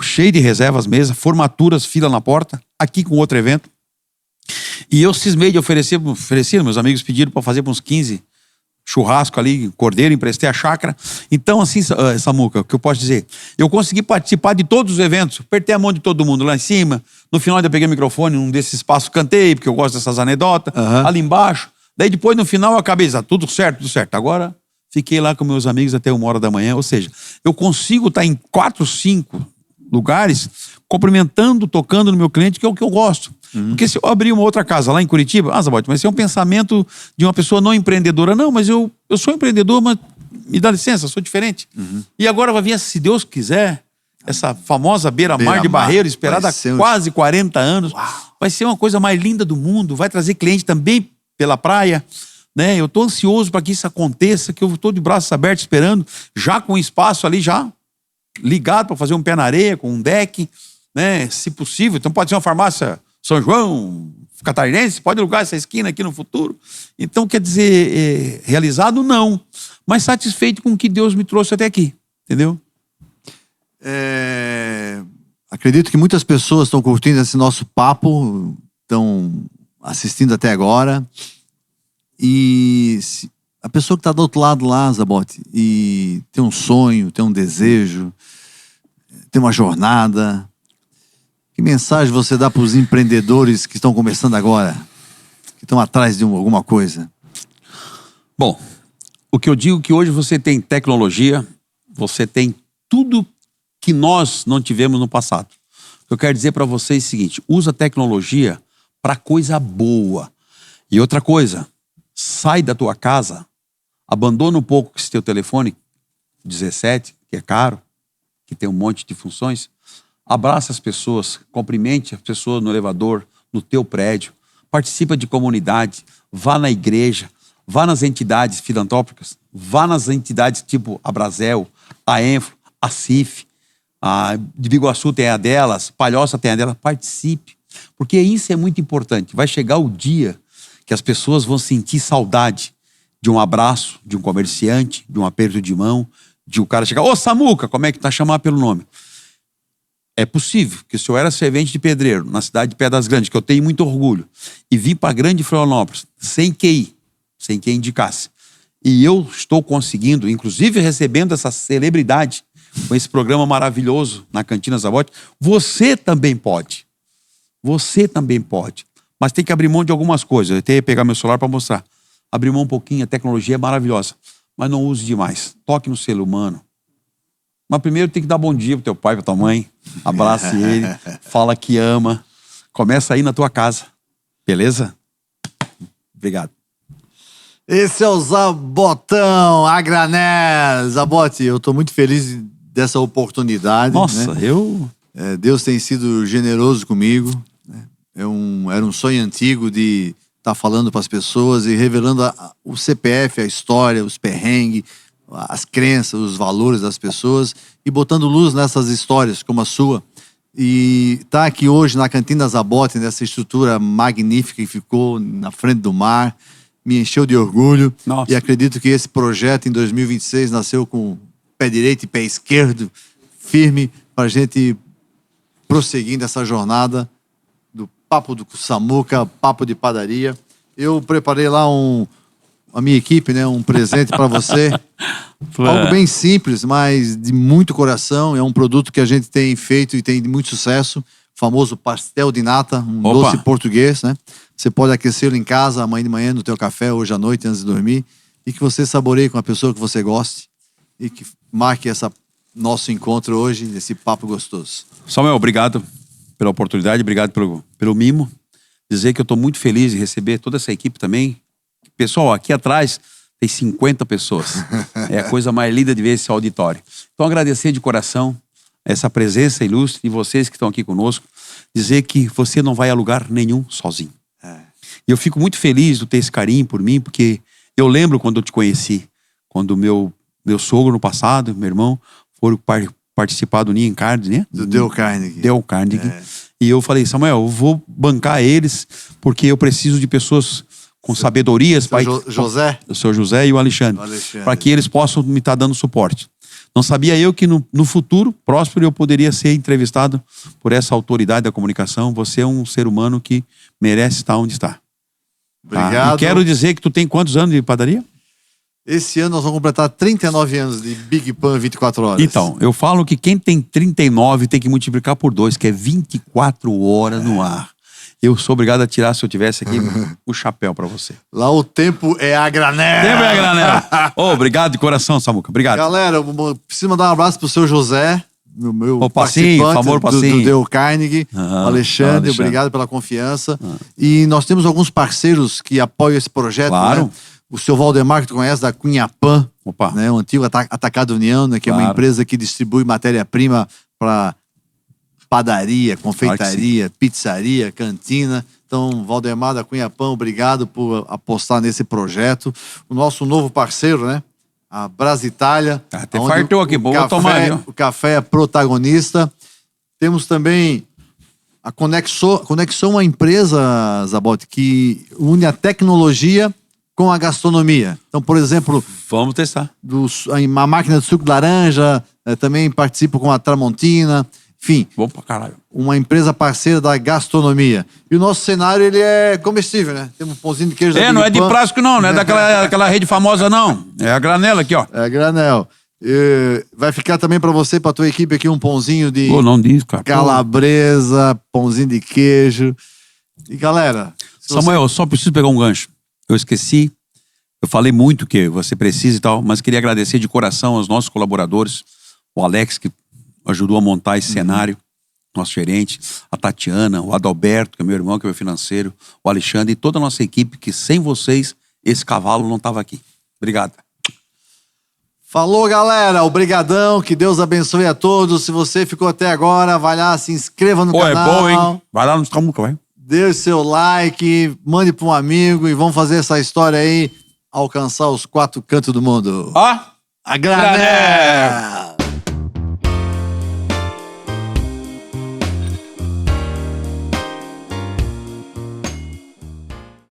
cheio de reservas, mesa, formaturas, fila na porta, aqui com outro evento. E eu cismei de oferecer, meus amigos pediram para fazer uns 15 churrasco ali, cordeiro, emprestei a chácara. Então, assim, Samuca, o que eu posso dizer? Eu consegui participar de todos os eventos, apertei a mão de todo mundo lá em cima. No final, eu peguei o microfone, num desses espaços, cantei, porque eu gosto dessas anedotas, ali embaixo. Daí depois, no final, eu acabei, tudo certo. Agora, fiquei lá com meus amigos até 1h da manhã, ou seja, eu consigo estar em 4, 5 lugares, cumprimentando, tocando no meu cliente, que é o que eu gosto. Porque se eu abrir uma outra casa lá em Curitiba, Zabotti, mas esse é um pensamento de uma pessoa não empreendedora. Não, mas eu sou empreendedor, mas me dá licença, eu sou diferente. E agora vai vir, se Deus quiser, essa famosa beira-mar de Barreiro, esperada há quase 40 anos. Uau. Vai ser uma coisa mais linda do mundo, vai trazer cliente também pela praia, né? Eu estou ansioso para que isso aconteça, que eu estou de braços abertos esperando, já com espaço ali, já ligado para fazer um pé na areia, com um deck, né? Se possível. Então pode ser uma farmácia São João, catarinense, pode alugar essa esquina aqui no futuro. Então, quer dizer, realizado não, mas satisfeito com o que Deus me trouxe até aqui, entendeu? Acredito que muitas pessoas estão curtindo esse nosso papo, estão assistindo até agora. E a pessoa que está do outro lado lá, Zabotti, e tem um sonho, tem um desejo, tem uma jornada... Que mensagem você dá para os empreendedores que estão começando agora? Que estão atrás de alguma coisa? Bom, o que eu digo é que hoje você tem tecnologia, você tem tudo que nós não tivemos no passado. O que eu quero dizer para vocês é o seguinte, usa a tecnologia para coisa boa. E outra coisa, sai da tua casa, abandona um pouco esse teu telefone 17, que é caro, que tem um monte de funções. Abraça as pessoas, cumprimente as pessoas no elevador, no teu prédio, participa de comunidade, vá na igreja, vá nas entidades filantrópicas, vá nas entidades tipo a Brasel, a Enfro, a CIF, a de Biguaçu tem a delas, Palhoça tem a dela, participe, porque isso é muito importante. Vai chegar o dia que as pessoas vão sentir saudade de um abraço, de um comerciante, de um aperto de mão, de um cara chegar, ô Samuca, como é que tá, chamar pelo nome? É possível que se eu era servente de pedreiro na cidade de Pedras Grandes, que eu tenho muito orgulho, e vim para Grande Florianópolis, sem quem indicasse, e eu estou conseguindo, inclusive recebendo essa celebridade com esse programa maravilhoso na Cantina Zabotti, você também pode. Você também pode. Mas tem que abrir mão de algumas coisas. Eu tenho que pegar meu celular para mostrar. Abrir mão um pouquinho, a tecnologia é maravilhosa, mas não use demais. Toque no ser humano. Mas primeiro tem que dar bom dia pro teu pai, pra tua mãe. Abrace ele, fala que ama. Começa aí na tua casa. Beleza? Obrigado. Esse é o Zabotão, a granel. Zabotti, eu tô muito feliz dessa oportunidade. Nossa, né? Deus tem sido generoso comigo. Né? Era um sonho antigo de estar falando para as pessoas e revelando o CPF, a história, os perrengues, as crenças, os valores das pessoas e botando luz nessas histórias como a sua. E tá aqui hoje na Cantina Zabotti, nessa estrutura magnífica que ficou na frente do mar, me encheu de orgulho. Nossa. E acredito que esse projeto em 2026 nasceu com pé direito e pé esquerdo firme para a gente prosseguir nessa jornada do Papo do Samuca, Papo de Padaria. Eu preparei lá a minha equipe, né, um presente para você. Algo bem simples, mas de muito coração. É um produto que a gente tem feito e tem muito sucesso. O famoso pastel de nata, doce português, né? Você pode aquecê-lo em casa, amanhã de manhã, no teu café, hoje à noite, antes de dormir. E que você saboreie com a pessoa que você goste. E que marque essa nosso encontro hoje, nesse papo gostoso. Samuel, obrigado pela oportunidade, obrigado pelo mimo. Dizer que eu estou muito feliz de receber toda essa equipe também. Pessoal, aqui atrás tem 50 pessoas. É a coisa mais linda de ver esse auditório. Então, agradecer de coração essa presença ilustre e vocês que estão aqui conosco. Dizer que você não vai a lugar nenhum sozinho. E eu fico muito feliz de ter esse carinho por mim, porque eu lembro quando eu te conheci, quando meu sogro no passado, meu irmão, foram participar do Nia Carnegie, né? Do Dale Carnegie. Dale Carnegie. E eu falei, Samuel, eu vou bancar eles, porque eu preciso de pessoas com sabedorias. José? O seu José e o Alexandre. Para que eles possam me estar dando suporte. Não sabia eu que no futuro próspero eu poderia ser entrevistado por essa autoridade da comunicação. Você é um ser humano que merece estar onde está. Obrigado. E quero dizer que tu tem quantos anos de padaria? Esse ano nós vamos completar 39 anos de Big Pan 24 horas. Então, eu falo que quem tem 39 tem que multiplicar por 2, que é 24 horas no ar. Eu sou obrigado a tirar, se eu tivesse aqui, o chapéu para você. Lá o tempo é a granel. Tempo é a granel. Obrigado de coração, Samuca. Obrigado. Galera, eu preciso mandar um abraço pro seu José, meu Passinho, participante favor, Passinho. do Dale Carnegie. Alexandre, obrigado pela confiança. E nós temos alguns parceiros que apoiam esse projeto. Claro. Né? O seu Valdemar, que tu conhece, da Cunhapan, né? O antigo Atacado União, né? Que é uma empresa que distribui matéria-prima para padaria, confeitaria, pizzaria, cantina. Então, Valdemar da Cunhapan, obrigado por apostar nesse projeto. O nosso novo parceiro, né? A Brasitália. Até fartou aqui, vou tomar, viu? O café é protagonista. Temos também a Conexão, uma empresa, Zabotti, que une a tecnologia com a gastronomia. Então, por exemplo... Vamos testar. A máquina de suco de laranja, também participo com a Tramontina. Enfim, bom pra caralho. Uma empresa parceira da gastronomia. E o nosso cenário, ele é comestível, né? Tem um pãozinho de queijo da Big não é de Pan. plástico não é daquela rede famosa não. É a granela aqui, ó. É a granel. Vai ficar também pra você, pra tua equipe aqui, um pãozinho de não diz, cara. calabresa, pãozinho de queijo. E galera... Samuel, eu só preciso pegar um gancho. Eu esqueci, eu falei muito que você precisa e tal, mas queria agradecer de coração aos nossos colaboradores, o Alex, que ajudou a montar esse cenário, nosso gerente, a Tatiana, o Adalberto, que é meu irmão, que é meu financeiro, o Alexandre e toda a nossa equipe, que sem vocês, esse cavalo não estava aqui. Obrigado. Falou, galera. Obrigadão. Que Deus abençoe a todos. Se você ficou até agora, vai lá, se inscreva no canal. É bom, hein? Vai lá no Samuca, vai. Dê o seu like, mande para um amigo e vamos fazer essa história aí alcançar os 4 cantos do mundo. Ó! A granel!